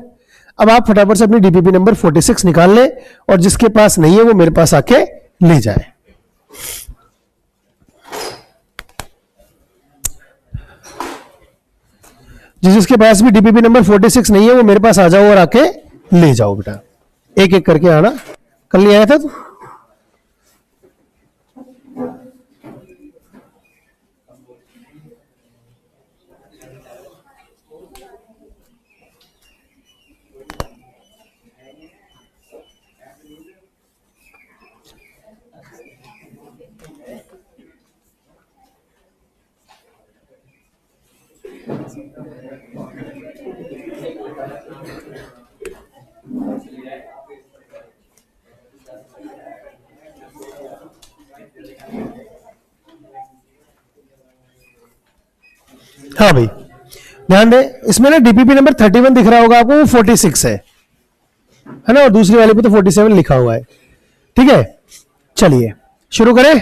Speaker 1: अब आप फटाफट से अपनी डीपीपी नंबर 46 निकाल लें, और जिसके पास नहीं है वो मेरे पास आके ले जाए। जिसके पास भी डीपीपी नंबर 46 नहीं है वो मेरे पास आ जाओ और आके ले जाओ बेटा, एक एक करके आना। कल नहीं आया था तो हाँ भाई ध्यान दे, इसमें ना डीपीपी नंबर 31 दिख रहा होगा आपको, वो 46 है ना, और दूसरी वाले पे तो 47 लिखा हुआ है। ठीक है, चलिए शुरू करें।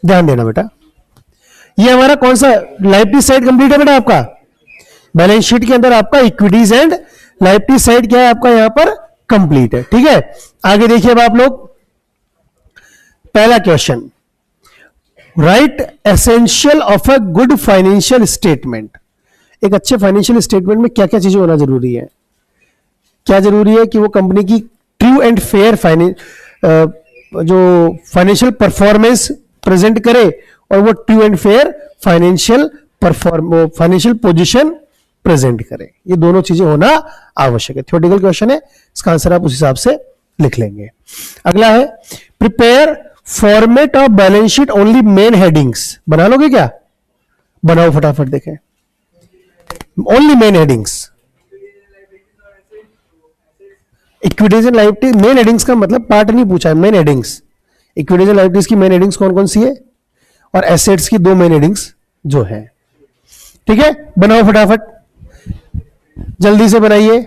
Speaker 1: ध्यान देना बेटा, ये हमारा कौन सा लायबिलिटी साइड कंप्लीट है बेटा आपका? बैलेंस शीट के अंदर आपका इक्विटीज एंड लायबिलिटी साइड क्या है आपका यहां पर? कंप्लीट है। ठीक है, आगे देखिए अब आप लोग, पहला question, right essential of a good financial statement. एक अच्छे फाइनेंशियल स्टेटमेंट में क्या क्या चीजें होना जरूरी है? क्या जरूरी है कि वो कंपनी की ट्रू एंड फेयर जो फाइनेंशियल परफॉर्मेंस प्रेजेंट करे, और वो true and fair financial position present करे, ये दोनों चीजें होना आवश्यक है। थ्योरेटिकल क्वेश्चन है, इसका आंसर आप उस हिसाब से लिख लेंगे। अगला है, prepare format of balance sheet only main headings. बना लोगे क्या? बनाओ फटाफट, देखें, only main headings. Equities and liability, main headings का मतलब पार्ट नहीं पूछा है, मेन हेडिंग्स इक्विटीज लाइबिलिटीज की मेन हेडिंग्स कौन कौन सी है, और एसेट्स की दो मेन हेडिंग्स जो है। ठीक है, बनाओ फटाफट, जल्दी से बनाइए।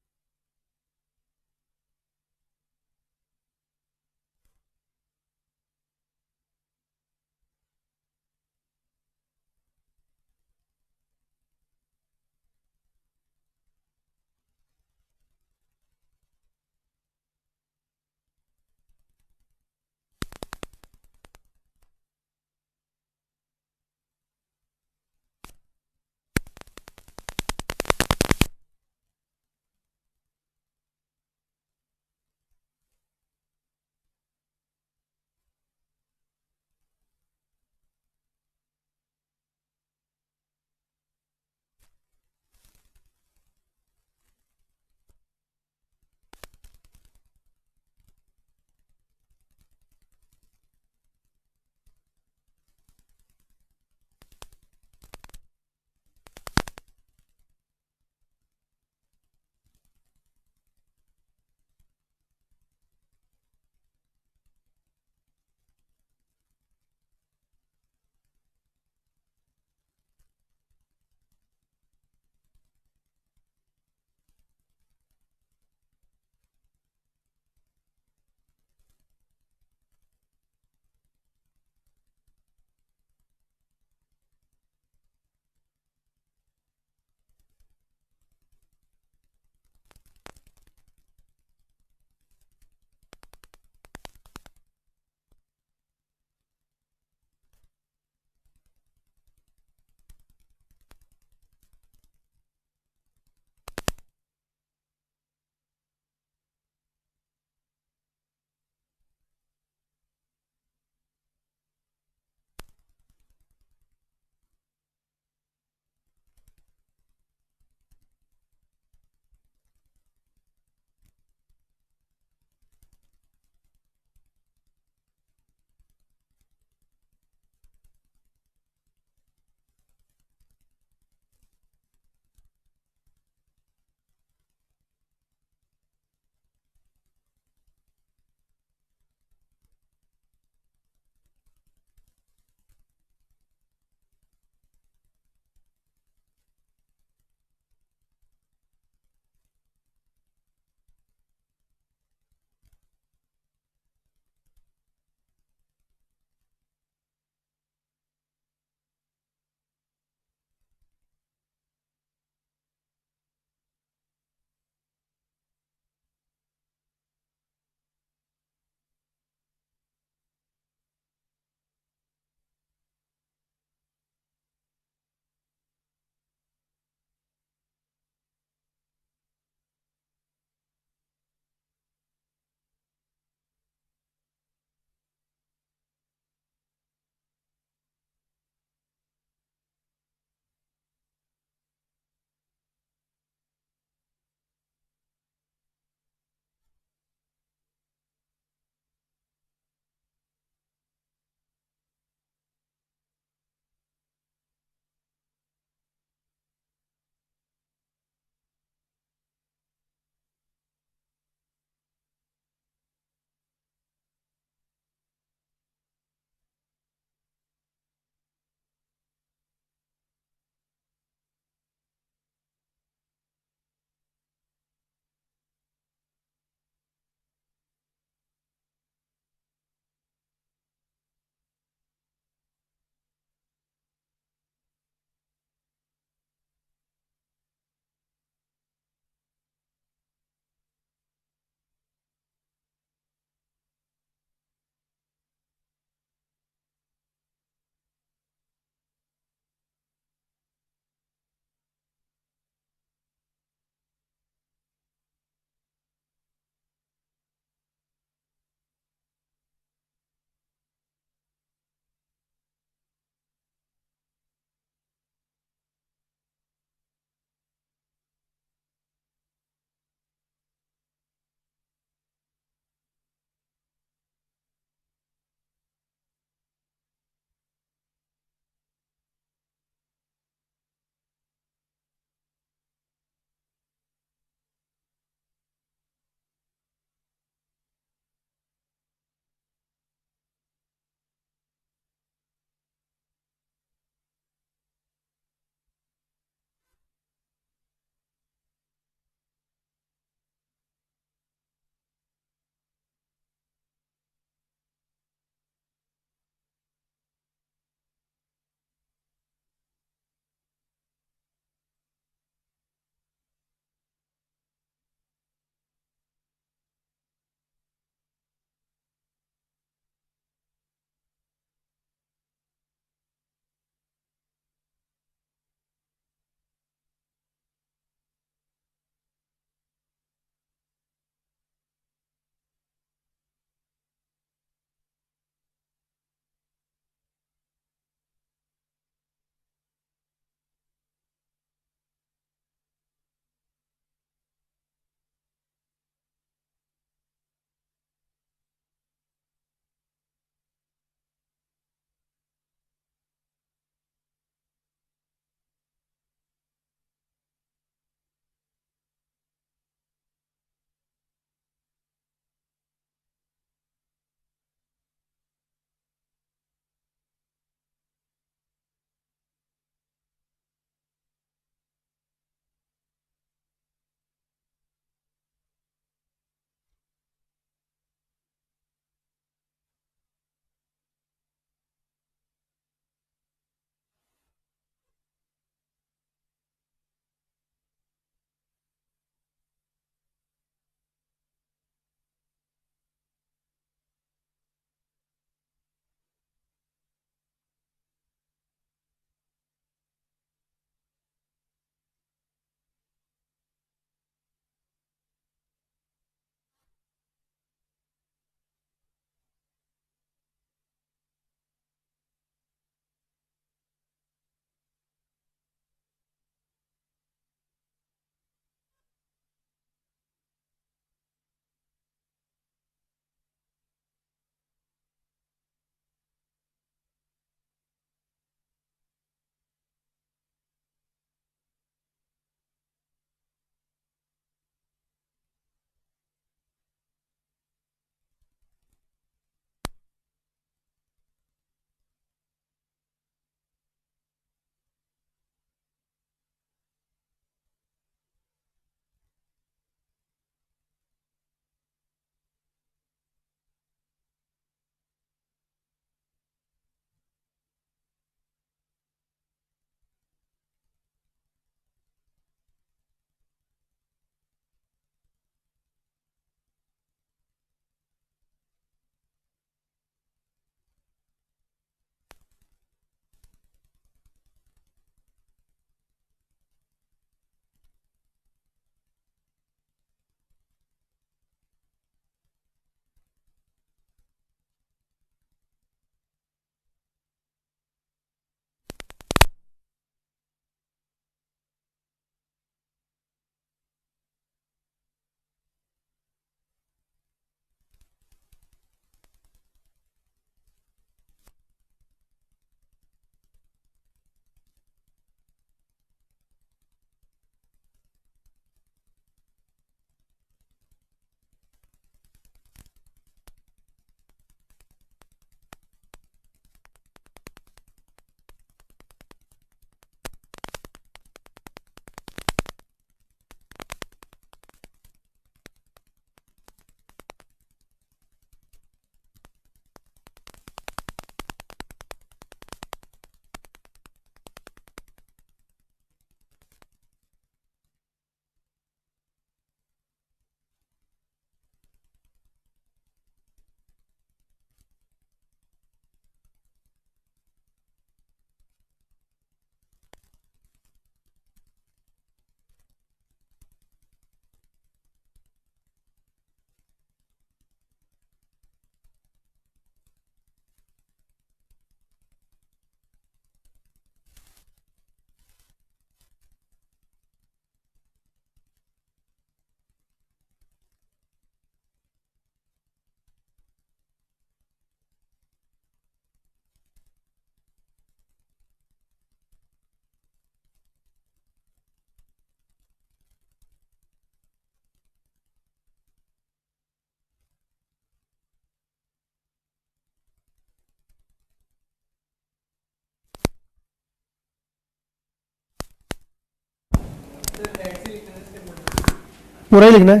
Speaker 1: पूरा ही लिखना है,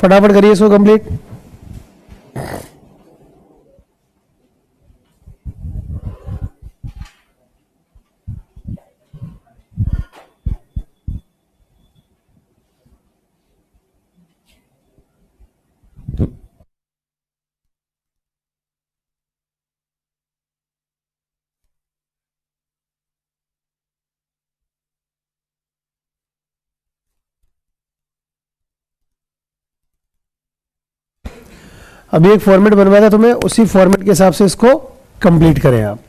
Speaker 1: फटाफट करिए इसको कंप्लीट। अभी एक फॉर्मेट बनवाया था तुम्हें, उसी फॉर्मेट के हिसाब से इसको कंप्लीट करें आप।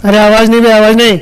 Speaker 1: अरे आवाज नहीं, आवाज नहीं।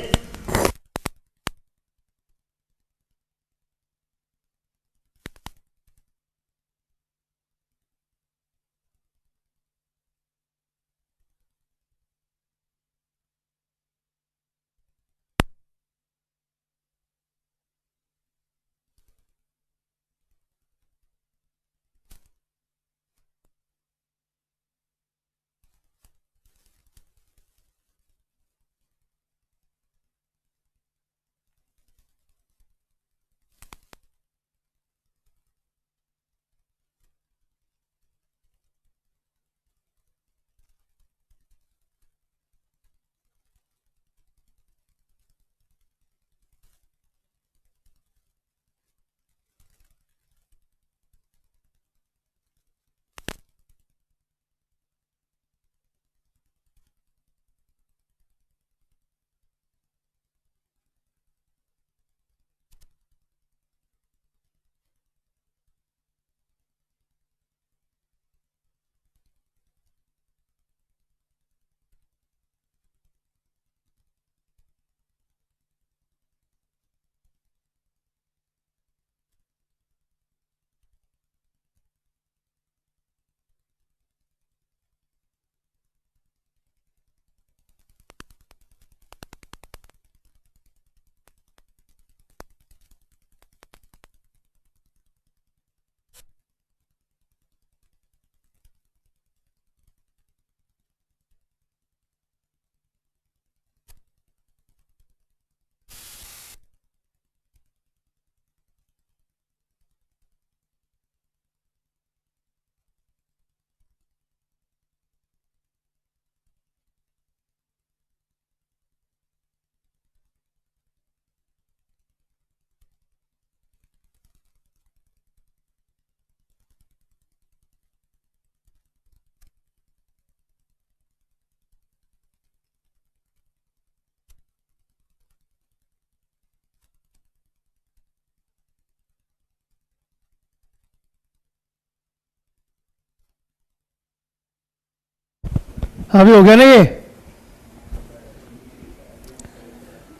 Speaker 1: अभी हो गया ना ये,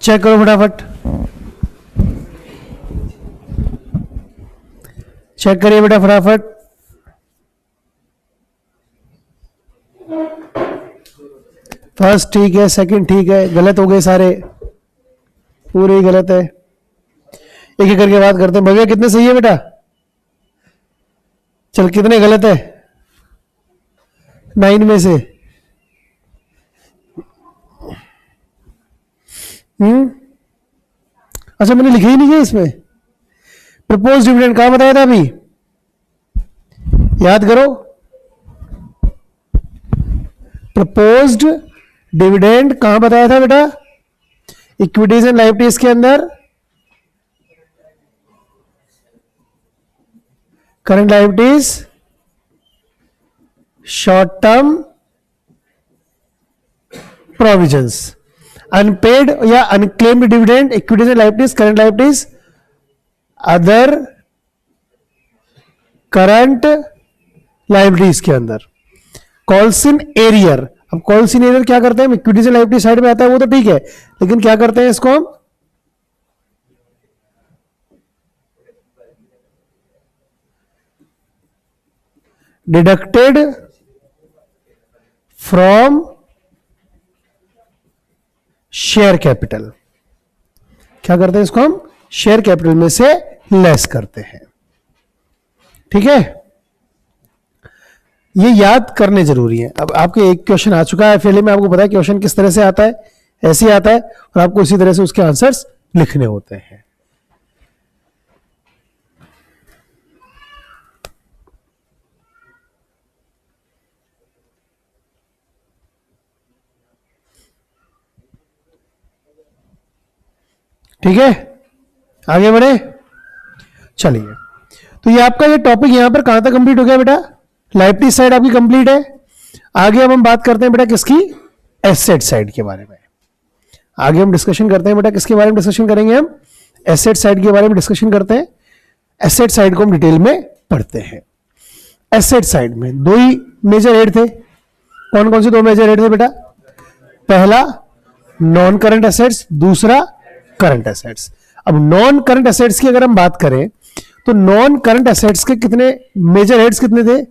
Speaker 1: चेक करो फटाफट, चेक करिए बेटा फटाफट। फर्स्ट ठीक है, सेकंड ठीक है, गलत हो गए सारे, पूरे ही गलत है। एक एक करके बात करते हैं। भैया कितने सही है बेटा? चल कितने गलत है 9 में से? अच्छा मैंने लिखा ही नहीं है इसमें। प्रपोज डिविडेंड कहां बताया था अभी, याद करो। प्रपोज्ड डिविडेंड कहां बताया था बेटा? इक्विटीज एंड लायबिलिटीज के अंदर, current liabilities, short term provisions, unpaid या unclaimed dividend, equities and liabilities, current liabilities, other current liabilities के अंदर। कॉल्स इन एरियर, अब कॉल्स इन एरियर क्या करते हैं? इक्विटीज एंड लायबिलिटी साइड में आता है वो तो ठीक है, लेकिन क्या करते हैं इसको हम? Deducted from share capital. क्या करते हैं इसको हम? शेयर कैपिटल में से लेस करते हैं। ठीक है, ये याद करने जरूरी है। अब आपके एक क्वेश्चन आ चुका है पहले में, आपको पता है क्वेश्चन किस तरह से आता है, ऐसे ही आता है, और आपको इसी तरह से उसके आंसर्स लिखने होते हैं। ठीक है, आगे बढ़े, चलिए। तो ये आपका ये टॉपिक यहां पर कहां तक कंप्लीट हो गया बेटा? लायबिलिटी साइड आपकी कंप्लीट है। आगे अब हम बात करते हैं बेटा किसकी? एसेट साइड के बारे में। आगे हम डिस्कशन करते हैं बेटा किसके बारे में डिस्कशन करेंगे? हम एसेट साइड के बारे में डिस्कशन करते हैं। एसेट साइड को हम डिटेल में पढ़ते हैं। एसेट साइड में दो ही मेजर हेड थे। कौन कौन से दो मेजर हेड थे बेटा? पहला नॉन करंट एसेट्स, दूसरा करंट एसेट्स। अब नॉन करंट एसेट्स की अगर हम बात करें तो नॉन करंट एसेट्स के कितने मेजर हेड्स कितने थे?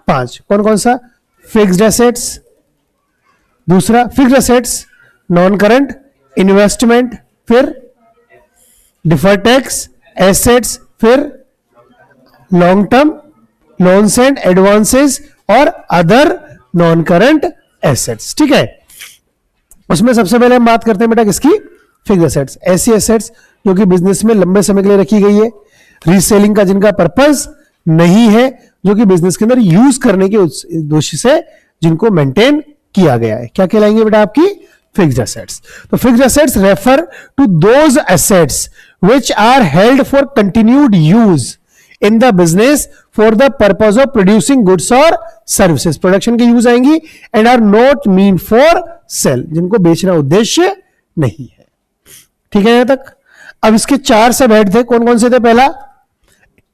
Speaker 1: 5। कौन कौन सा? फिक्स्ड एसेट्स, दूसरा fixed assets, non current investment, फिर डिफर्ड टैक्स एसेट्स, फिर long term loans and advances और अदर नॉन करंट एसेट्स। ठीक है, उसमें सबसे पहले हम बात करते हैं बेटा किसकी? Fixed assets. ऐसी एसेट्स जो कि बिजनेस में लंबे समय के लिए रखी गई है, रीसेलिंग का जिनका पर्पस नहीं है, जो कि बिजनेस के अंदर यूज करने के उद्देश्य से जिनको मेंटेन किया गया है, क्या कहलाएंगे बेटा? आपकी फिक्स्ड एसेट्स। तो fixed assets refer to those assets which are held for continued use in the business for the purpose of producing goods और सर्विसेज। प्रोडक्शन के यूज आएंगी and are not mean for sale, जिनको बेचना उद्देश्य नहीं है। ठीक है यहां तक। अब इसके 4 सब हेड थे। कौन कौन से थे? पहला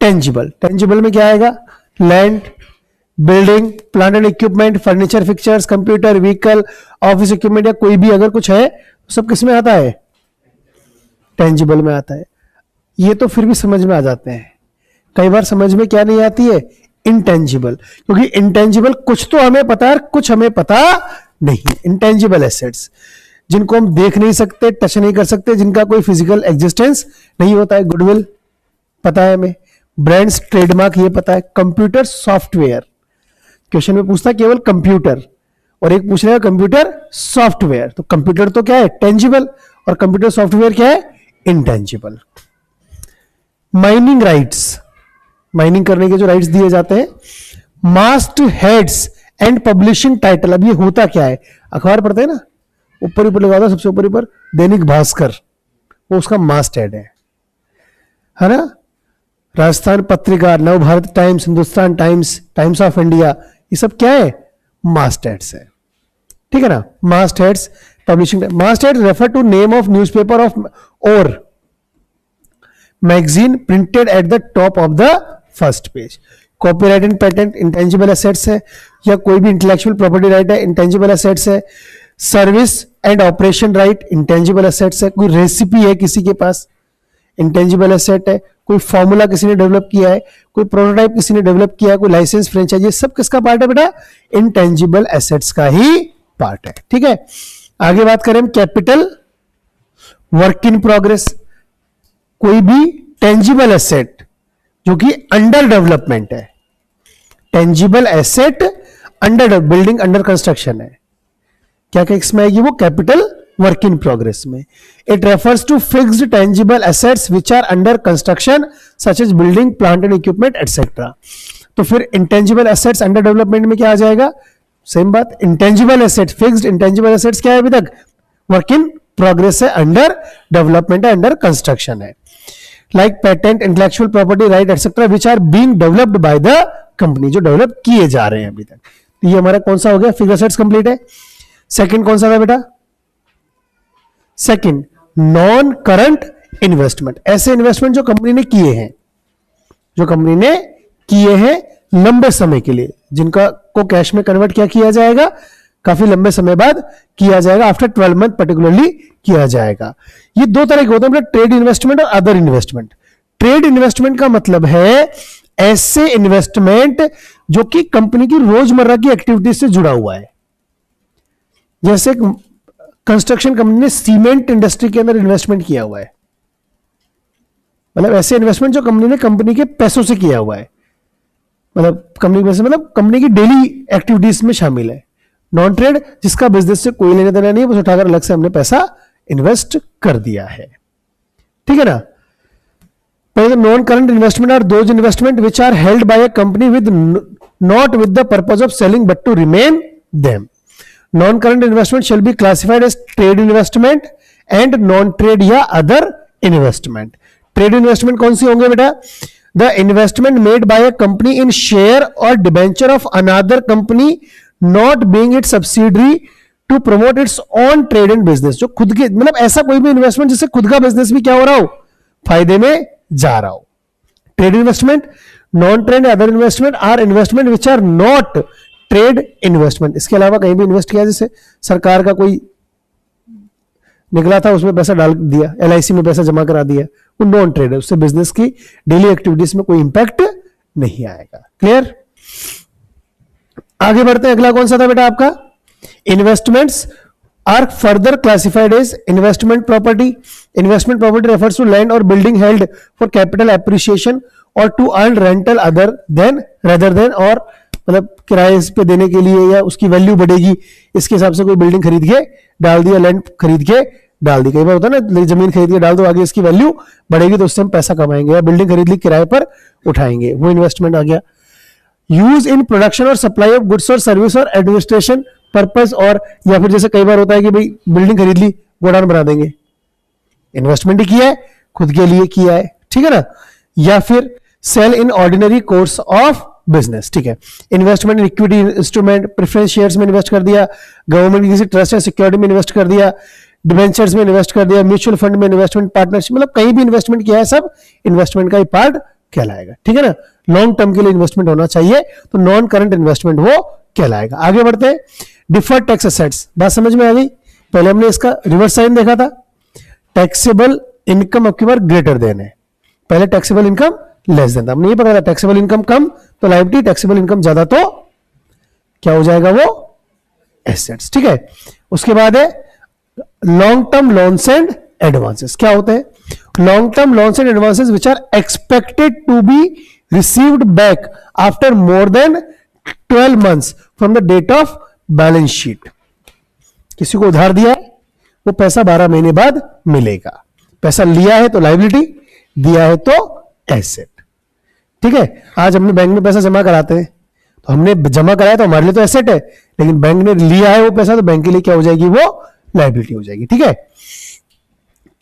Speaker 1: टेंजिबल। टेंजिबल में क्या आएगा? Land, building, plant and equipment, furniture, fixtures, computer, vehicle, office equipment या कोई भी अगर कुछ है तो सब किस में आता है? टेंजिबल में आता है। ये तो फिर भी समझ में आ जाते हैं। कई बार समझ में क्या नहीं आती है? इंटेंजिबल, क्योंकि इंटेंजिबल कुछ तो हमें पता है, कुछ हमें पता नहीं। इंटेंजिबल एसेट्स जिनको हम देख नहीं सकते, टच नहीं कर सकते, जिनका कोई फिजिकल एग्जिस्टेंस नहीं होता है। गुडविल पता है हमें, ब्रांड्स, ट्रेडमार्क ये पता है। कंप्यूटर सॉफ्टवेयर, क्वेश्चन में पूछता है केवल कंप्यूटर, और एक पूछ रहा है कंप्यूटर सॉफ्टवेयर। तो कंप्यूटर तो क्या है? टेंजिबल, और कंप्यूटर सॉफ्टवेयर क्या है? इंटेंजिबल। माइनिंग राइट्स, माइनिंग करने के जो राइट्स दिए जाते हैं। मास्ट हेड्स एंड पब्लिशिंग टाइटल, अब ये होता क्या है? अखबार पढ़ते हैं ना, ऊपर ऊपर लगा दो, सबसे ऊपर दैनिक भास्कर, वो उसका मास्ट हेड है ना। Rajasthan Patrika, Navbharat times, Hindustan times, times of India, ये सब क्या है? मास्ट हेड्स है। ठीक है ना। Mast heads, publishing. Mast head refer to name of newspaper of और magazine printed at the top of the first page. Copyright and patent intangible assets है, या कोई भी इंटेलेक्चुअल प्रॉपर्टी राइट है, इंटेंजिबल एसेट्स है। Service and operation right intangible assets है। कोई recipe है किसी के पास, इंटेंजिबल एसेट है। कोई फॉर्मूला किसी ने डेवलप किया है, कोई प्रोटोटाइप किसी ने डेवलप किया है, कोई लाइसेंस, फ्रेंचाइज, ये सब किसका पार्ट है बेटा? इंटेंजिबल एसेट्स का ही पार्ट है। ठीक है, आगे बात करें कैपिटल, वर्क इन प्रोग्रेस। कोई भी टेंजिबल एसेट जो कि अंडर डेवलपमेंट है, tangible asset under building under construction है, क्या क्या इसमें आएगी वो, कैपिटल वर्क इन प्रोग्रेस में. It refers to fixed tangible assets which are under construction such as building plant and equipment etcetera. तो फिर इंटेंजिबल एसेट्स अंडर डेवलपमेंट में क्या आ जाएगा, सेम बात. Intangible asset fixed, intangible assets क्या है अभी तक, वर्क इन प्रोग्रेस है, अंडर डेवलपमेंट है, अंडर कंस्ट्रक्शन है. Like patent, intellectual property right etcetera which are being developed by the company, जो डेवलप किए जा रहे हैं अभी तक. तो ये हमारा कौन सा हो गया, फिक्स्ड एसेट्स कंप्लीट है. सेकंड कौन सा था बेटा, सेकंड नॉन करंट इन्वेस्टमेंट. ऐसे इन्वेस्टमेंट जो कंपनी ने किए हैं, जो कंपनी ने किए हैं लंबे समय के लिए, जिनका को कैश में कन्वर्ट क्या किया जाएगा, काफी लंबे समय बाद किया जाएगा, आफ्टर 12 मंथ पर्टिकुलरली किया जाएगा. ये दो तरह के होते हैं, ट्रेड इन्वेस्टमेंट और अदर इन्वेस्टमेंट. ट्रेड इन्वेस्टमेंट का मतलब है ऐसे इन्वेस्टमेंट जो कि कंपनी की रोजमर्रा की एक्टिविटीज से जुड़ा हुआ है. जैसे कंस्ट्रक्शन कंपनी ने सीमेंट इंडस्ट्री के अंदर इन्वेस्टमेंट किया हुआ है, मतलब ऐसे इन्वेस्टमेंट जो कंपनी ने कंपनी के पैसों से किया हुआ है, मतलब कंपनी में से, मतलब कंपनी की डेली एक्टिविटीज में शामिल है. नॉन ट्रेड जिसका बिजनेस से कोई लेने देना नहीं है, बस उठाकर अलग से हमने पैसा इन्वेस्ट कर दिया है. ठीक है ना. पहले non current investment are those investment which are held by a company with not with the purpose of selling but to remain them. Non current investment shall be classified as trade investment and non trade या other investment. Trade investment कौन सी होंगे बेटा, the investment made by a company in share और debenture of another company not being it subsidiary to promote its own trade and business. जो खुद के, मतलब ऐसा कोई भी इन्वेस्टमेंट जिससे खुद का बिजनेस भी क्या हो रहा हो, फायदे में जा रहा हो. Trade investment, non trade other investment are investment which are not trade investment. इसके अलावा कहीं भी इन्वेस्ट किया, जैसे सरकार का कोई निकला था उसमें पैसा डाल दिया, LIC में पैसा जमा करा दिया, वो नॉन ट्रेड है, उससे बिजनेस की डेली एक्टिविटीज में कोई इंपैक्ट नहीं आएगा. क्लियर. आगे बढ़ते हैं. अगला कौन सा था बेटा आपका, investments are further classified as investment property. Investment property refers to land और building held for capital appreciation और to earn rental other than rather than, और मतलब किराए पे देने के लिए या उसकी वैल्यू बढ़ेगी इसके हिसाब से कोई बिल्डिंग खरीद के डाल दिया, लैंड खरीद के डाल दी. कई बार होता है ना, जमीन खरीद के डाल दो, आगे इसकी वैल्यू बढ़ेगी तो उससे हम पैसा कमाएंगे, या बिल्डिंग खरीद ली किराए पर उठाएंगे, वो इन्वेस्टमेंट आ गया. यूज इन प्रोडक्शन और सप्लाई ऑफ गुड्स और सर्विस और एडमिनिस्ट्रेशन पर्पस, और या फिर जैसे कई बार होता है कि भाई बिल्डिंग खरीद ली, गोडाउन बना देंगे, इन्वेस्टमेंट ही किया है, खुद के लिए किया है. ठीक है ना. या फिर sale in ordinary course of business. ठीक है. Investment in equity instrument, preference shares में इन्वेस्ट कर दिया, गवर्नमेंट की किसी ट्रस्ट या सिक्योरिटी में इन्वेस्ट कर दिया, डिबेंचर्स में इन्वेस्ट कर दिया, म्यूचुअल फंड में इन्वेस्टमेंट, पार्टनरशिप, मतलब कहीं भी इन्वेस्टमेंट किया है, सब इन्वेस्टमेंट का ही पार्ट कहलाएगा. ठीक है ना. लॉन्ग टर्म के लिए इन्वेस्टमेंट होना चाहिए, तो नॉन करंट इन्वेस्टमेंट वो कहलाएगा. आगे बढ़ते हैं. डिफर्ड टैक्स एसेट्स, बात समझ में आ गई. पहले हमने इसका रिवर्स साइन देखा था. टैक्सेबल इनकम आपकी बार ग्रेटर देन है, पहले टैक्सेबल इनकम लेस देन था. हमने ये पकड़ा था टैक्सेबल इनकम कम तो लायबिलिटी, टैक्सेबल इनकम ज्यादा तो क्या हो जाएगा वो एसेट्स. ठीक है. उसके बाद है long term loans and advances. क्या होते हैं long term loans and advances which are expected to be received back after more than 12 months from the date of balance sheet. किसी को उधार दिया है, वो पैसा 12 महीने बाद मिलेगा. पैसा लिया है तो लायबिलिटी, दिया है तो एसेट. ठीक है. आज हमने बैंक में पैसा जमा कराते हैं, तो हमने जमा कराया तो हमारे लिए तो एसेट है, लेकिन बैंक ने लिया है वो पैसा तो बैंक के लिए क्या हो जाएगी, वो लायबिलिटी हो जाएगी. ठीक है.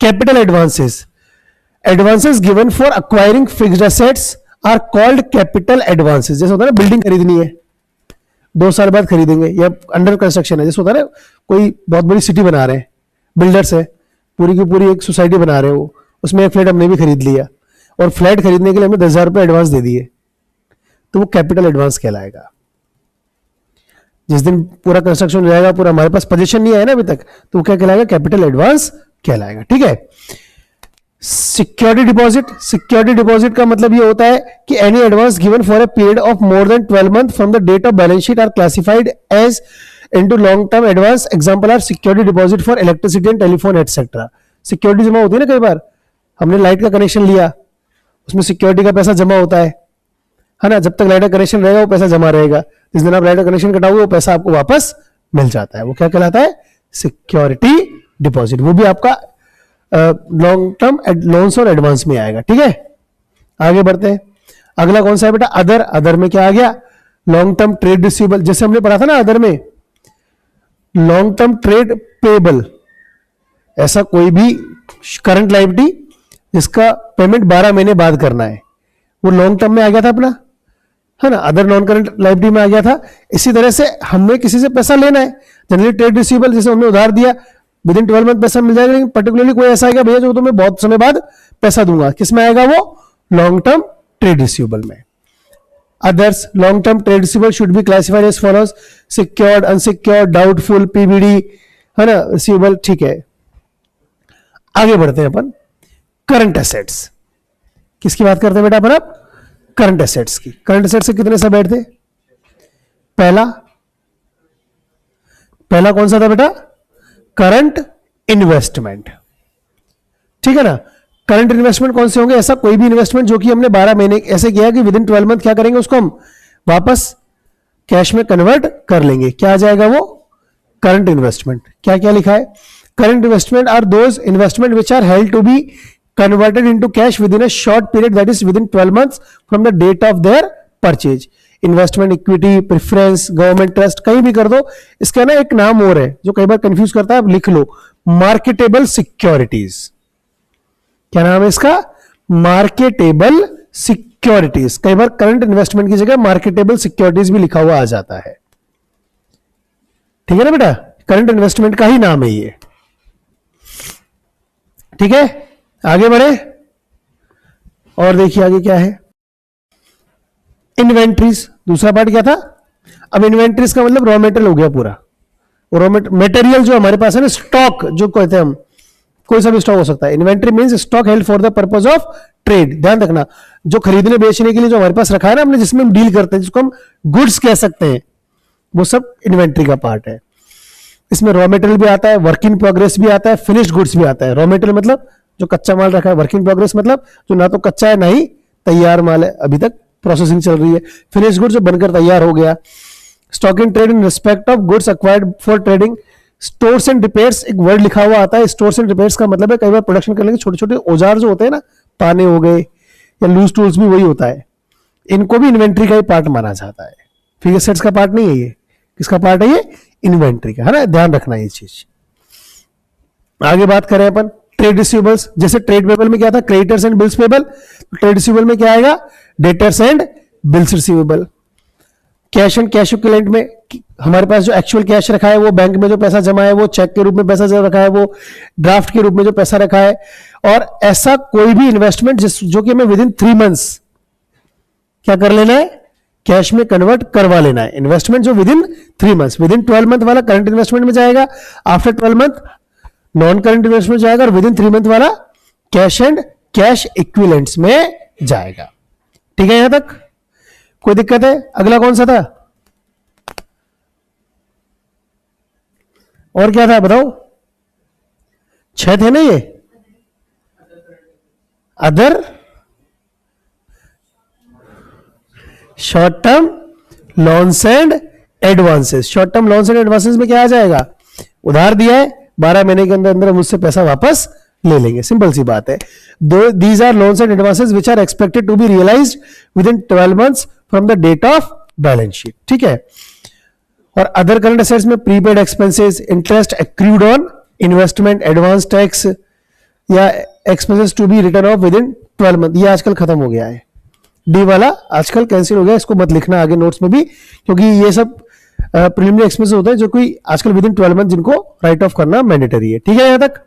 Speaker 1: Capital advances, advances given for acquiring fixed assets are called capital advances. जैसे होता है ना, बिल्डिंग खरीदनी है, 2 साल बाद खरीदेंगे, या अंडर कंस्ट्रक्शन है, जैसे होता है ना, कोई बहुत बड़ी सिटी बना रहे हैं, बिल्डर्स है, पूरी की पूरी एक सोसाइटी बना रहे हो, उसमें एक फ्लैट हमने भी खरीद लिया, और फ्लैट खरीदने के लिए हमने 10,000 रुपये एडवांस दे दिए, तो वो कैपिटल एडवांस कहलाएगा. जिस दिन पूरा कंस्ट्रक्शन हो जाएगा, पूरा हमारे पास पोजीशन नहीं आया ना अभी तक, तो वो क्या कहलाएगा, कैपिटल एडवांस कहलाएगा. ठीक है. सिक्योरिटी डिपॉजिट, सिक्योरिटी डिपॉजिट का मतलब ये होता है कि any advance given for a period of more than 12 months from the date of balance sheet are classified as into long term advance. Example are security deposit for electricity and telephone etcetera. Security जमा होती है ना, कई बार हमने light का connection लिया, उसमें security का पैसा जमा होता है, है ना, जब तक लाइट का कनेक्शन रहेगा वो पैसा जमा रहेगा, जिस दिन आप लाइट का कनेक्शन कटाओगे वो पैसा आपको वापस मिल जाता है। वो क्या कहलाता है? Security deposit. वो भी आपका लॉन्ग टर्म लोन्स और एडवांस में आएगा। ठीक है, आगे बढ़ते हैं। अगला कौन सा है बेटा? अदर। अदर में क्या आ गया? लॉन्ग टर्म ट्रेड रिसीवेबल, जैसे हमने पढ़ा था ना अदर में, लॉन्ग टर्म ट्रेड पेबल, ऐसा कोई भी करंट लायबिलिटी जिसका पेमेंट 12 महीने बाद करना है, वो लॉन्ग टर्म में आ गया था अपना, है ना, अदर नॉन करंट लायबिलिटी में आ गया था। इसी तरह से हमें किसी से पैसा लेना है, जनरली ट्रेड रिसीवेबल, जैसे हमने उधार दिया, विद इन 12 मंथ पैसा मिल जाएगा, लेकिन पर्टिकुलरली कोई ऐसा आएगा भैया जो तुम्हें बहुत समय बाद पैसा दूंगा, किसमें आएगा वो? लॉन्ग टर्म ट्रेड रिसीवेबल में। Others long term trade receivable should be classified as follows: secured, unsecured, doubtful, PBD, है ना, रिसीवेबल। ठीक है, आगे बढ़ते हैं अपन करंट एसेट्स। किसकी बात करते हैं बेटा अपन अब? करंट एसेट्स की। करंट एसेट्स से कितने सब बैठते? पहला, पहला कौन सा था बेटा? Current investment. ठीक है ना, करंट इन्वेस्टमेंट कौन से होंगे? ऐसा कोई भी इन्वेस्टमेंट जो कि हमने 12 महीने ऐसे किया कि विद इन 12 मंथ क्या करेंगे, उसको हम वापस कैश में कन्वर्ट कर लेंगे। क्या आ जाएगा वो? Current investment. क्या क्या लिखा है? Current investment are those investment which are held to be converted into cash within a short period, that is within 12 months from the date of their purchase. Investment, equity, preference, government trust, कहीं भी कर दो। इसका ना एक नाम और है जो कई बार कंफ्यूज करता है, आप लिख लो, मार्केटेबल सिक्योरिटीज। क्या नाम है इसका? Marketable securities. कई बार करंट इन्वेस्टमेंट की जगह मार्केटेबल सिक्योरिटीज भी लिखा हुआ आ जाता है। ठीक है ना बेटा, करंट इन्वेस्टमेंट का ही नाम है ये। ठीक है, आगे बढ़े और देखिए आगे क्या है। इन्वेंट्रीज, दूसरा पार्ट क्या था? अब इन्वेंट्रीज का मतलब रॉ मेटेरियल हो गया पूरा। रॉ मेटेरियल जो हमारे पास है ना, स्टॉक जो कहते हैं हम, कोई सा भी स्टॉक हो सकता है। Inventory means stock held for the purpose of trade. ध्यान रखना, जो खरीदने बेचने के लिए जो हमारे पास रखा है ना हमने, जिसमें हम डील करते हैं, जिसको हम गुड्स कह सकते हैं, वो सब इन्वेंट्री का पार्ट है। इसमें रॉ मेटेरियल भी आता है, वर्क इन प्रोग्रेस भी आता है, फिनिश्ड गुड्स भी आता है। रॉ मेटेरियल मतलब जो कच्चा माल रखा है, वर्क इन प्रोग्रेस मतलब जो ना तो कच्चा है ना ही तैयार माल है, अभी तक प्रोसेसिंग चल रही है। फिनिश्ड गुड्स जो बनकर तैयार हो गया। Stock in trade in respect of goods acquired for trading. Stores and repairs, एक वर्ड लिखा हुआ आता है। स्टोर्स एंड रिपेयर्स का मतलब है कई बार प्रोडक्शन करने के छोटे छोटे औजार जो होते हैं ना, पाने हो गए या लूज टूल्स भी वही होता है, इनको भी इन्वेंट्री का ही पार्ट माना जाता है। फिगर सेट्स का पार्ट नहीं है ये। किसका पार्ट है ये? इन्वेंट्री का, है ना, ध्यान रखना ये चीज। आगे बात करें अपन ट्रेड रिसीवेबल्स। जैसे ट्रेड पेबल में क्या था? Creditors and bills payable. Trade receivable में क्या आएगा? Debtors and bills receivable. Cash and cash equivalent में हमारे पास जो एक्चुअल कैश रखा है, वो बैंक में जो पैसा जमा है, वो चेक के रूप में पैसा जो रखा है, वो ड्राफ्ट के रूप में जो पैसा रखा है। और ऐसा कोई भी इन्वेस्टमेंट जो कि हमें विद इन 3 मंथ्स क्या कर लेना है? कैश में कन्वर्ट करवा लेना है। इन्वेस्टमेंट जो with in 3 months, with in 12 month वाला करंट इन्वेस्टमेंट में जाएगा, after 12 month non current investment जाएगा, और विद इन 3 मंथ वाला कैश एंड कैश इक्विवेलेंट्स में जाएगा। ठीक है, यहां तक कोई दिक्कत है? अगला कौन सा था और क्या था बताओ? 6 थे ना ये। Other, short term loans and advances. Short term loans and advances में क्या आ जाएगा? उधार दिया है, 12 महीने के अंदर अंदर मुझसे पैसा वापस ले लेंगे, सिंपल सी बात है। These are loans and advances which are expected to be realised with in 12 months from the date of balance sheet. ठीक है। और अदर करंट असेट्स में prepaid expenses, interest accrued on investment, advance tax या expenses to be written off with in 12 month. ये आजकल खत्म हो गया है, डी वाला आजकल कैंसिल हो गया, इसको मत लिखना आगे नोट्स में भी, क्योंकि ये सब प्रीलिमिनरी एक्सपेंसेस होते हैं जो कोई आजकल विद इन 12 मंथ जिनको राइट ऑफ करना मैंडेटरी है। ठीक है यहां तक?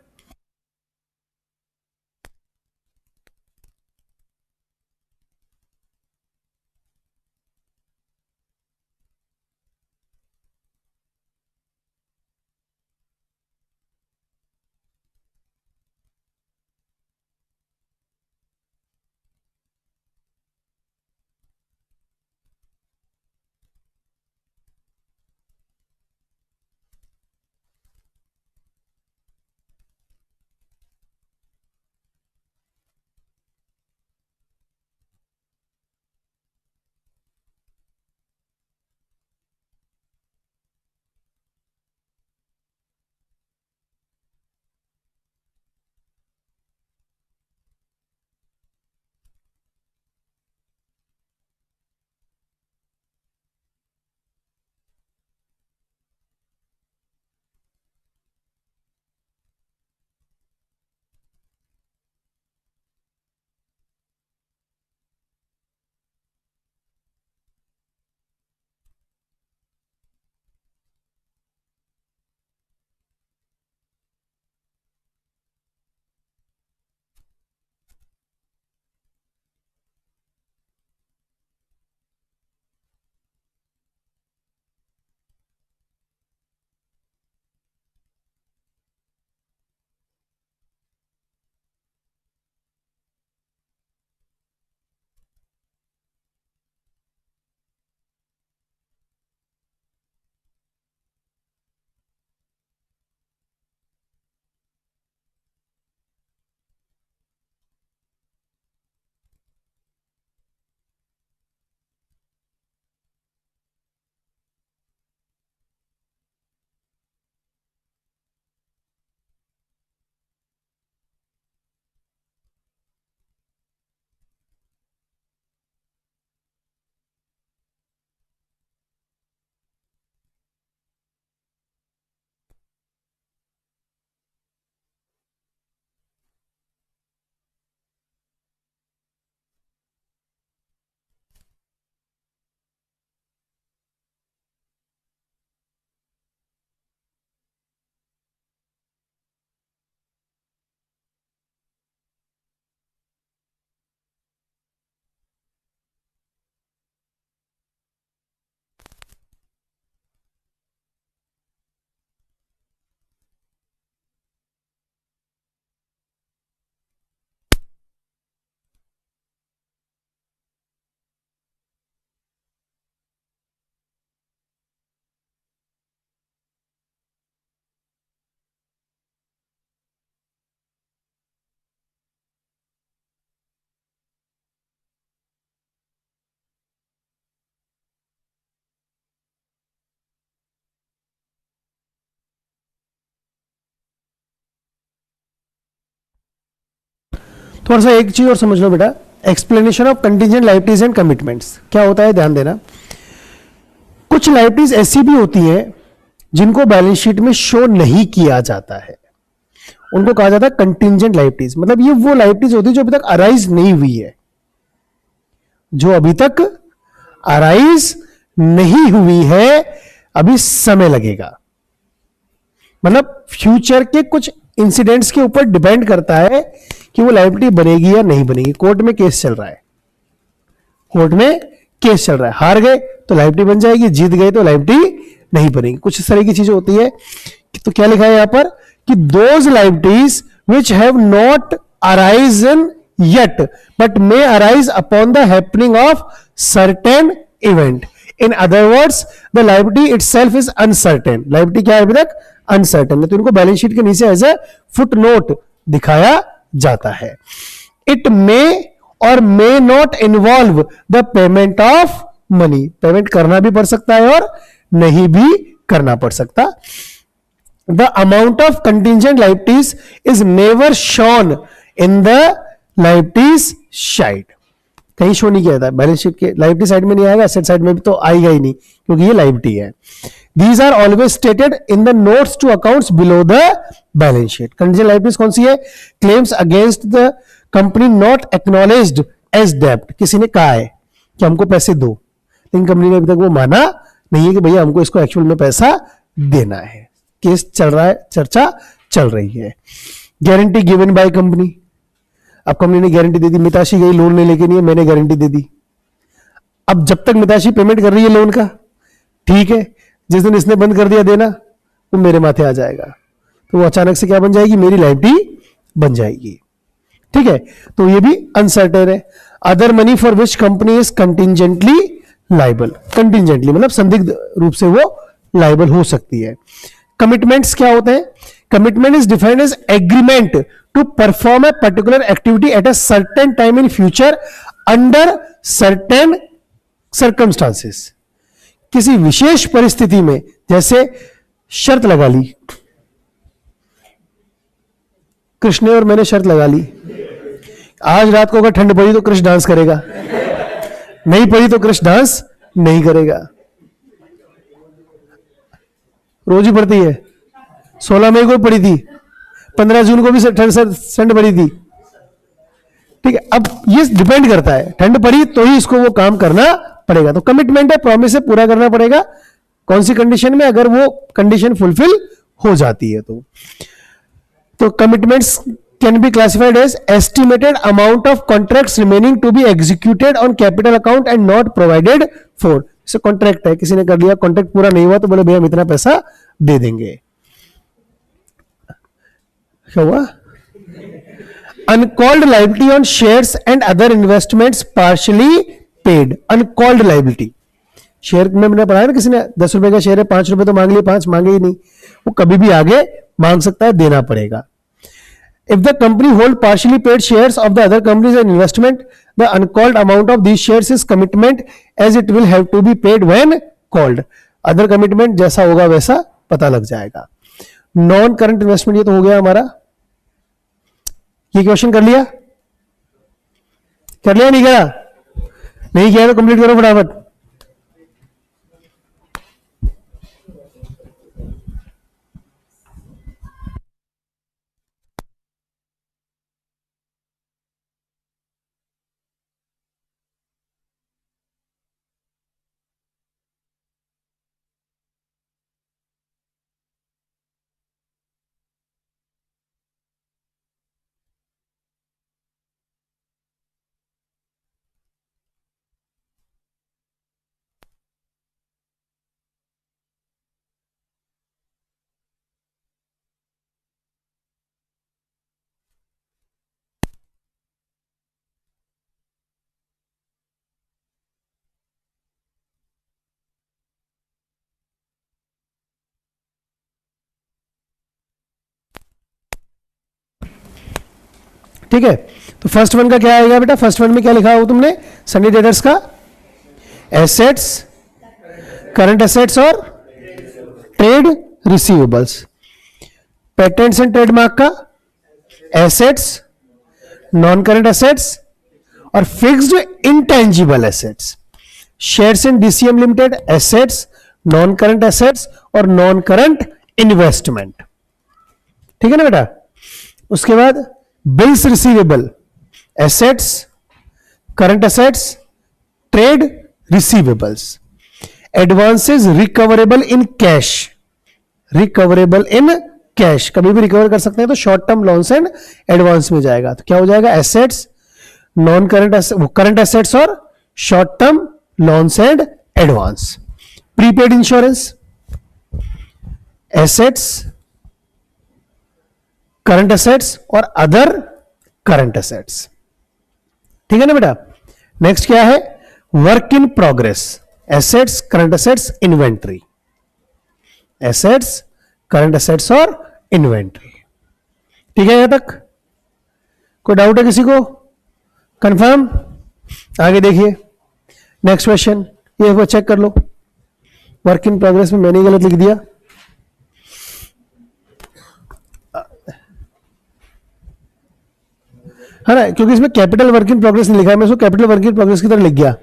Speaker 1: थोड़ा सा एक चीज और समझ लो बेटा, explanation of contingent liabilities and commitments क्या होता है, ध्यान देना। कुछ लायबिलिटीज ऐसी भी होती है जिनको बैलेंस शीट में शो नहीं किया जाता है, उनको कहा जाता है कंटीजेंट लायबिलिटीज। मतलब ये वो लायबिलिटीज होती है जो अभी तक अराइज नहीं हुई है, जो अभी तक अराइज नहीं हुई है, अभी समय लगेगा। मतलब फ्यूचर के कुछ इंसिडेंट्स के ऊपर डिपेंड करता है कि वो लायबिलिटी बनेगी या नहीं बनेगी। कोर्ट में केस चल रहा है, कोर्ट में केस चल रहा है, हार गए तो लायबिलिटी बन जाएगी, जीत गए तो लायबिलिटी नहीं बनेगी। कुछ इस तरह की चीजें होती है। तो क्या लिखा है यहां पर कि those liabilities which have not arisen yet but may arise upon the happening of certain event. In other words, the liability itself is uncertain. liability क्या है अभी तक uncertain है, तो इनको बैलेंस शीट के नीचे एज ए फुट नोट दिखाया जाता है। It may or may not involve the payment of money. Payment करना भी पड़ सकता है और नहीं भी करना पड़ सकता। The amount of contingent liabilities is never shown in the liabilities side, कहीं शो नहीं किया था बैलेंस शीट के, लायबिलिटी साइड में नहीं आएगा, एसेट साइड में भी तो आएगा ही नहीं क्योंकि ये लायबिलिटी है। These are always stated in the notes to accounts below the balance sheet. Contingent liabilities कौन सी है? Claims against the company not acknowledged as डेब्ट। किसी ने कहा है कि हमको पैसे दो, लेकिन कंपनी ने अभी तक वो माना नहीं है कि भैया हमको इसको एक्चुअल में पैसा देना है। केस चल रहा है, चर्चा चल रही है। गारंटी गिवन बाय कंपनी, अब कंपनी ने गारंटी दे दी, मिताशी गई लोन ले लेके, नहीं है मैंने गारंटी दे दी। अब जब तक मिताशी पेमेंट कर रही है लोन का, ठीक है, जिस दिन इसने बंद कर दिया देना, वो मेरे माथे आ जाएगा, तो वो अचानक से क्या बन जाएगी? मेरी लायबिलिटी बन जाएगी। ठीक है, तो ये भी अनसर्टेन है। Other money for which company is contingently liable. Contingently मतलब संदिग्ध रूप से वो लायबल हो सकती है। कमिटमेंट्स क्या होते हैं? Commitment is defined as agreement to perform a particular activity at a certain time in future under certain circumstances. किसी विशेष परिस्थिति में, जैसे शर्त लगा ली, कृष्ण और मैंने शर्त लगा ली, आज रात को अगर ठंड पड़ी तो कृष्ण डांस करेगा, नहीं पड़ी तो कृष्ण डांस नहीं करेगा। रोज ही पड़ती है, 16 मई को पड़ी थी, 15 जून को भी ठंड पड़ी थी। ठीक है, अब ये डिपेंड करता है, ठंड पड़ी तो ही इसको वो काम करना पड़ेगा। तो कमिटमेंट है, प्रॉमिस है, पूरा करना पड़ेगा। कौन सी कंडीशन में? अगर वो कंडीशन फुलफिल हो जाती है तो commitments can be classified as estimated amount of contracts remaining to be executed on capital account and not provided for. जैसे कॉन्ट्रैक्ट है, किसी ने कर लिया, कॉन्ट्रैक्ट पूरा नहीं हुआ तो बोले भैया हम इतना पैसा दे देंगे। क्या हुआ? Uncalled liability on shares and other investments partially paid. Uncalled liability, share में मैंने पढ़ा है ना, किसी ने 10 रुपए का शेयर है, 5 रुपए तो मांग लिए, 5 मांगे ही नहीं, वो कभी भी आगे मांग सकता है, देना पड़ेगा। If the company hold partially paid shares of the other companies and investment, the uncalled amount of these shares is commitment as it will have to be paid when called. Other commitment जैसा होगा वैसा पता लग जाएगा। Non current investment ये तो हो गया हमारा। ये क्वेश्चन कर लिया? कर लिया नहीं करा? नहीं किया तो कंप्लीट करो फटाफट। ठीक है, तो फर्स्ट वन का क्या आएगा बेटा? फर्स्ट वन में क्या लिखा हो तुमने? सनी डेटर्स का एसेट्स, करंट एसेट्स और trade receivables. Patents and trademark का एसेट्स, नॉन करंट एसेट्स और fixed intangible assets. Shares in DCM limited assets, non current assets और नॉन करंट इन्वेस्टमेंट। ठीक है ना बेटा। उसके बाद bills receivable, assets, current assets, trade receivables. Advances recoverable in cash, recoverable in cash, कभी भी रिकवर कर सकते हैं, तो short term loans and advance में जाएगा। तो क्या हो जाएगा, assets, non current, current assets और short term loans and advance. Prepaid insurance, assets, current assets और अदर करंट एसेट्स। ठीक है ना बेटा। नेक्स्ट क्या है, work in progress, assets, current assets, inventory. Assets, current assets और इन्वेंट्री। ठीक है यहां तक, कोई डाउट है किसी को? कंफर्म? आगे देखिए नेक्स्ट क्वेश्चन, ये एक बार चेक कर लो। वर्क इन प्रोग्रेस में मैंने गलत लिख दिया, है ना, क्योंकि इसमें कैपिटल वर्क इन प्रोग्रेस नहीं लिखा है, मैं इसको कैपिटल वर्क इन प्रोग्रेस की तरह लिख गया।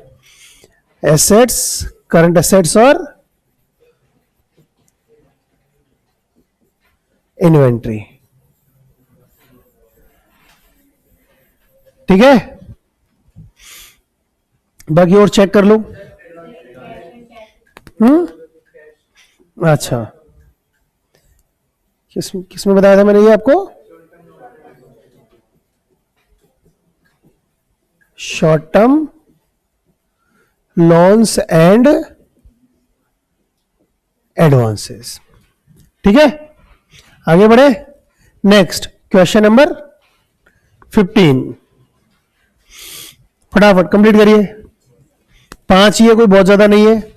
Speaker 1: एसेट्स, करंट एसेट्स और इन्वेंट्री। ठीक है, बाकी और चेक कर लो। अच्छा, किसमें बताया था मैंने ये आपको? Short term loans and advances. ठीक है, आगे बढ़े। नेक्स्ट क्वेश्चन नंबर 15, फटाफट कंप्लीट करिए। 5 ही है, कोई बहुत ज्यादा नहीं है।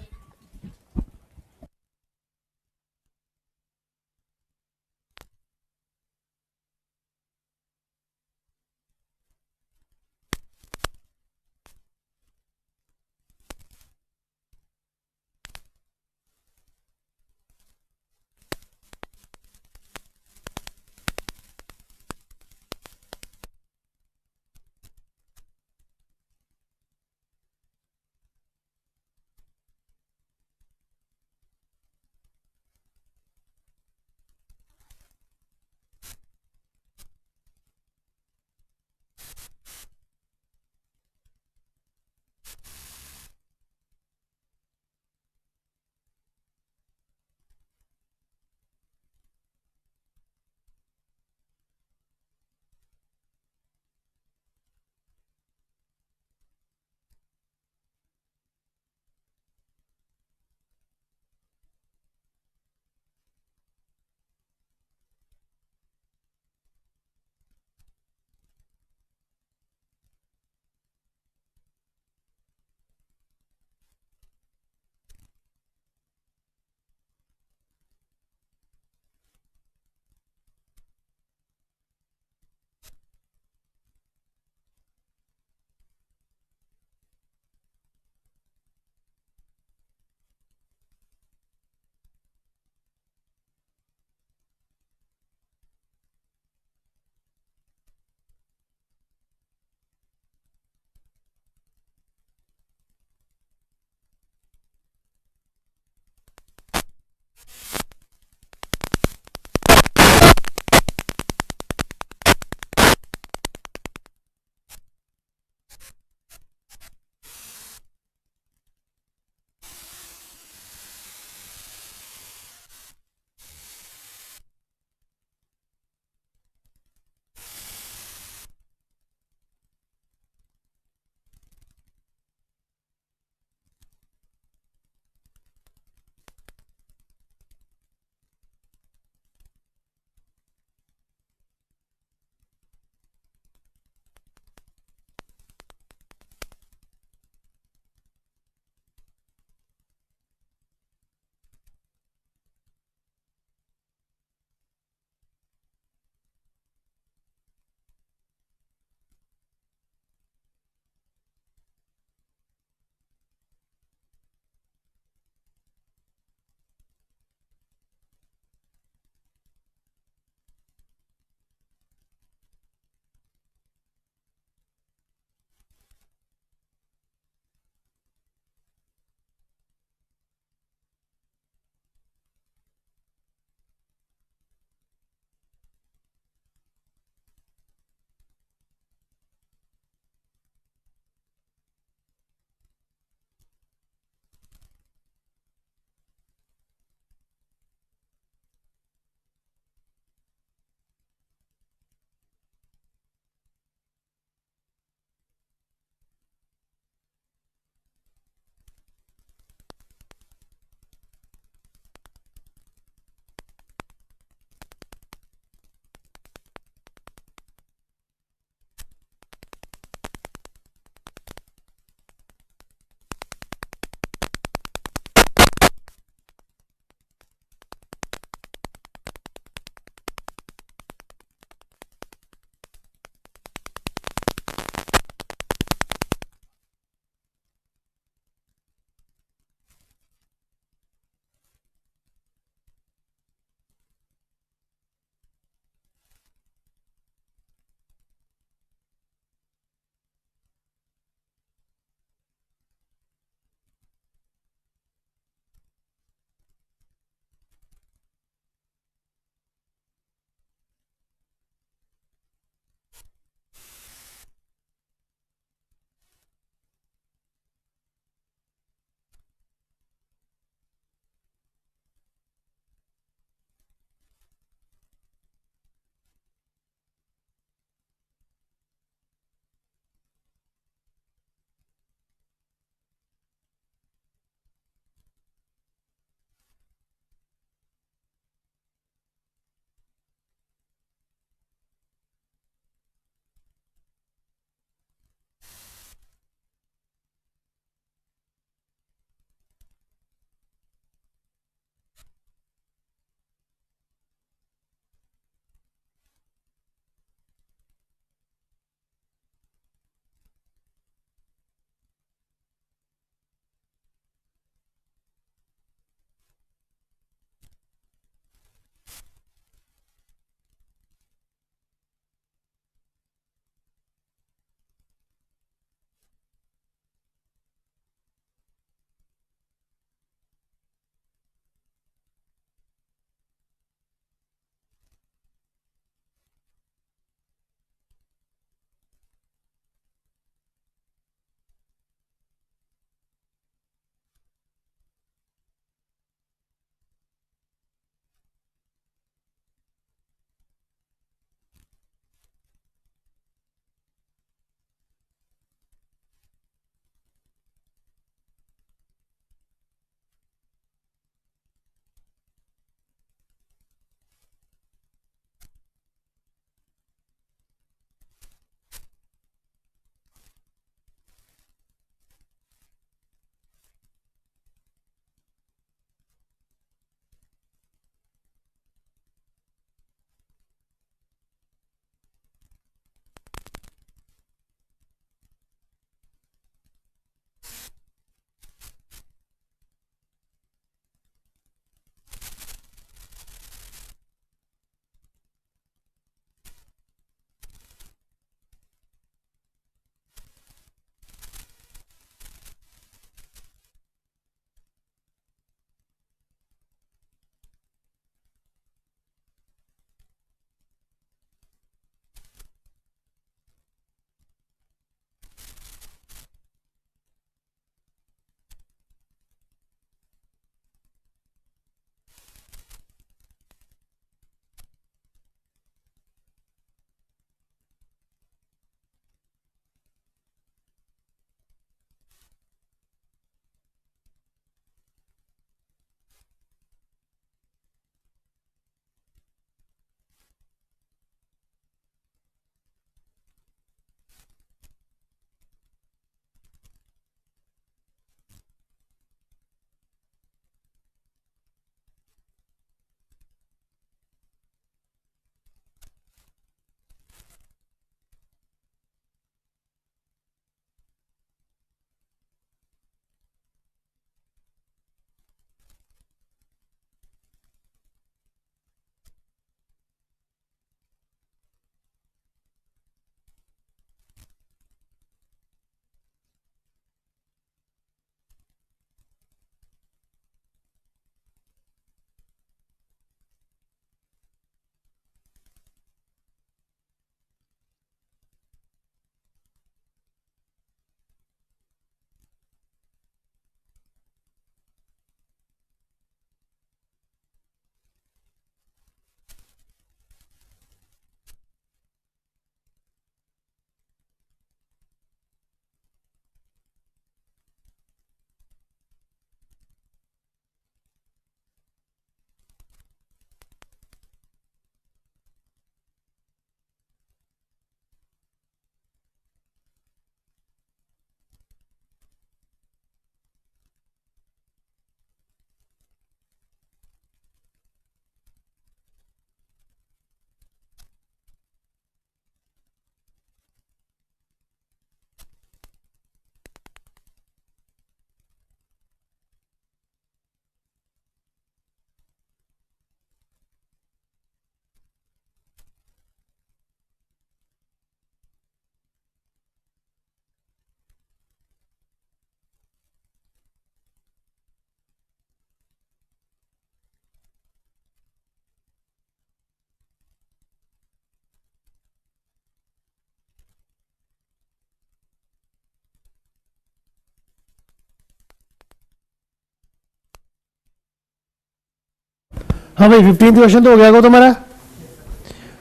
Speaker 1: हाँ भाई 15th क्वेश्चन तो हो गया होगा तुम्हारा,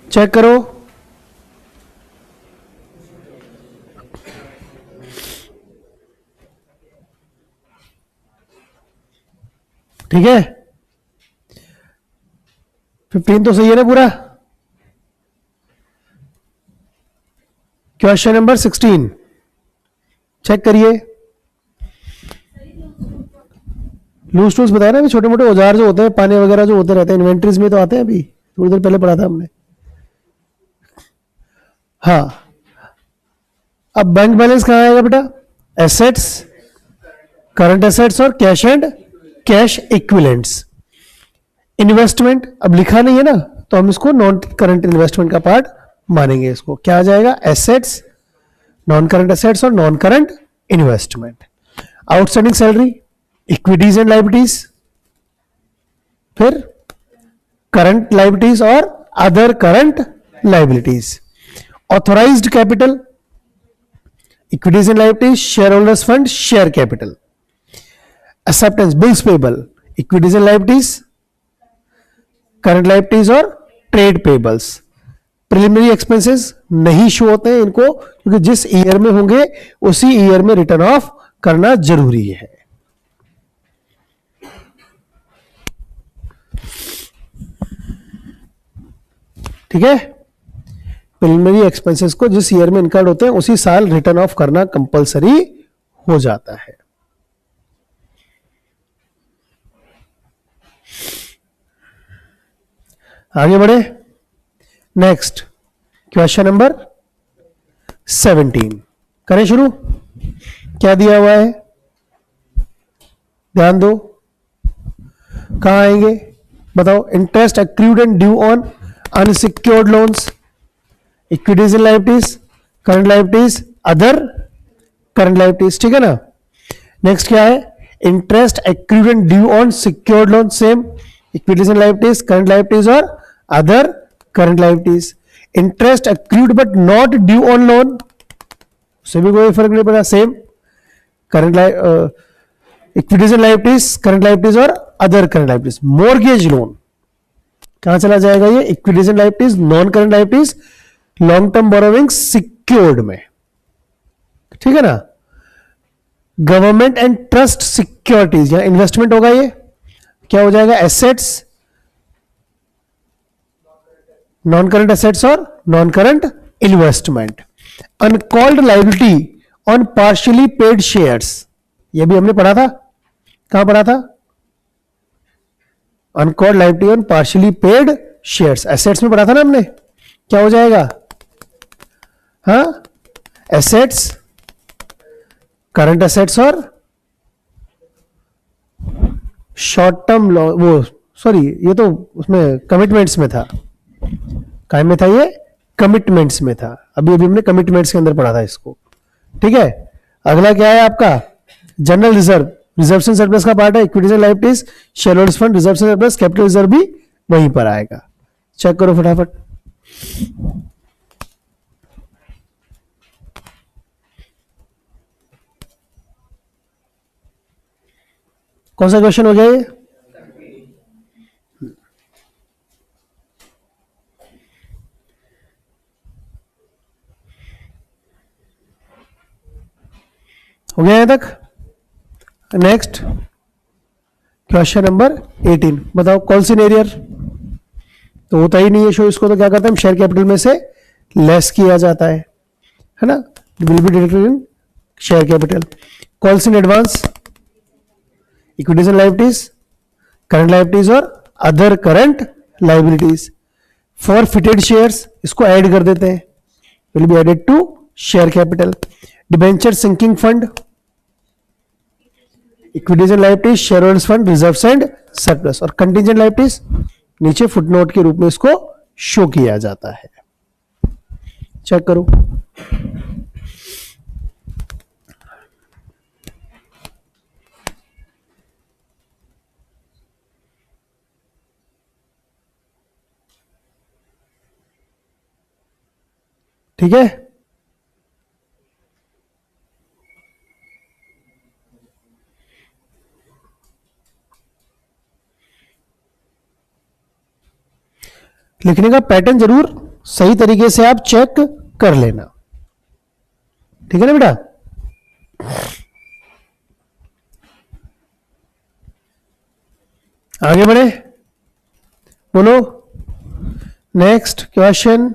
Speaker 1: चेक करो। ठीक है, 15 तो सही है ना पूरा। क्वेश्चन नंबर 16 चेक करिए। लूज टूल्स बताया ना अभी, छोटे मोटे औजार जो होते हैं, पाने वगैरह जो होते रहते हैं इन्वेंट्रीज में तो आते हैं, अभी थोड़ी देर पहले पढ़ा था हमने। हाँ, अब बैंक बैलेंस कहाँ आएगा बेटा? एसेट्स, करंट एसेट्स और cash and cash equivalents. Investment अब लिखा नहीं है ना, तो हम इसको नॉन करंट इन्वेस्टमेंट का पार्ट मानेंगे। इसको क्या आ जाएगा? एसेट्स, नॉन करंट एसेट्स और non current investment. Outstanding salary, equities and liabilities, फिर करंट लाइबिलिटीज और other current liabilities. Authorised capital, equities and liabilities, share holders fund, share capital. Acceptance, bills payable, equities and liabilities, current liabilities और trade payables. Preliminary expenses नहीं show होते हैं इनको, क्योंकि जिस year में होंगे उसी ईयर में रिटर्न ऑफ करना जरूरी है। ठीक है, प्रिलिमिनरी एक्सपेंसेस को जिस ईयर में इनकर्ड होते हैं उसी साल रिटर्न ऑफ करना कंपलसरी हो जाता है। आगे बढ़े, नेक्स्ट क्वेश्चन नंबर 17 करें शुरू। क्या दिया हुआ है, ध्यान दो, कहां आएंगे बताओ? Interest accrued and due on unsecured loans, equities and liabilities, current liabilities, other current liabilities. ठीक है ना। नेक्स्ट क्या है? Interest accrued and due on secured loan, same, equities and liabilities, current liabilities और other current liabilities. Interest accrued but not due on loan, उससे भी कोई फर्क नहीं पड़ा, same, current equities and liabilities, current liabilities और other current liabilities. Mortgage loan कहां चला जाएगा? ये equities and liabilities, non current liabilities, long term borrowing secured में। ठीक है ना। गवर्नमेंट एंड ट्रस्ट सिक्योरिटीज, यहां इन्वेस्टमेंट होगा, ये क्या हो जाएगा? एसेट्स, नॉन करंट एसेट्स और non current investment. Uncalled liability on partially paid shares, ये भी हमने पढ़ा था, कहां पढ़ा था? Uncalled liability on partially paid shares, assets में पढ़ा था ना हमने। क्या हो जाएगा? हाँ, एसेट्स, करंट एसेट्स और शॉर्ट टर्म वो सॉरी, ये तो उसमें कमिटमेंट्स में था, काय में था ये? कमिटमेंट्स में था। अभी अभी हमने कमिटमेंट्स के अंदर पढ़ा था इसको। ठीक है, अगला क्या है आपका? General reserve, reserves and surplus का पार्ट है, equities and liabilities, share holders fund, reserves and surplus, capital reserve भी वहीं पर आएगा। चेक करो फटाफट। कौन सा क्वेश्चन हो गया ये? हो गया यहां तक? नेक्स्ट क्वेश्चन नंबर 18 बताओ। कॉल्स इन एरियर तो होता ही नहीं है शो, इसको तो क्या करते हैं हम? शेयर कैपिटल में से लेस किया जाता है ना, will be deducted in share capital. Calls in advance, equities and liabilities, current liabilities और other current liabilities. Forfeited shares, इसको ऐड कर देते हैं, will be added to share capital. Debenture sinking fund, equities and liabilities, share holders fund, reserves and surplus. और contingent liabilities नीचे footnote के रूप में इसको शो किया जाता है। चेक करो। ठीक है, लिखने का पैटर्न जरूर सही तरीके से आप चेक कर लेना, ठीक है ना बेटा। आगे बढ़े, बोलो नेक्स्ट क्वेश्चन।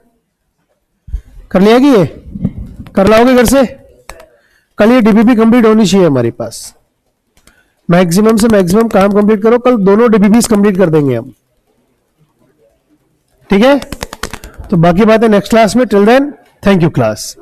Speaker 1: कर लिया कि ये कर लाओगे घर से? कल ये डीबीपी कंप्लीट होनी चाहिए हमारे पास, मैक्सिमम से मैक्सिमम काम कंप्लीट करो, कल दोनों डीबीपी कंप्लीट कर देंगे हम, ठीक है। तो बाकी बातें नेक्स्ट क्लास में, till then thank you class.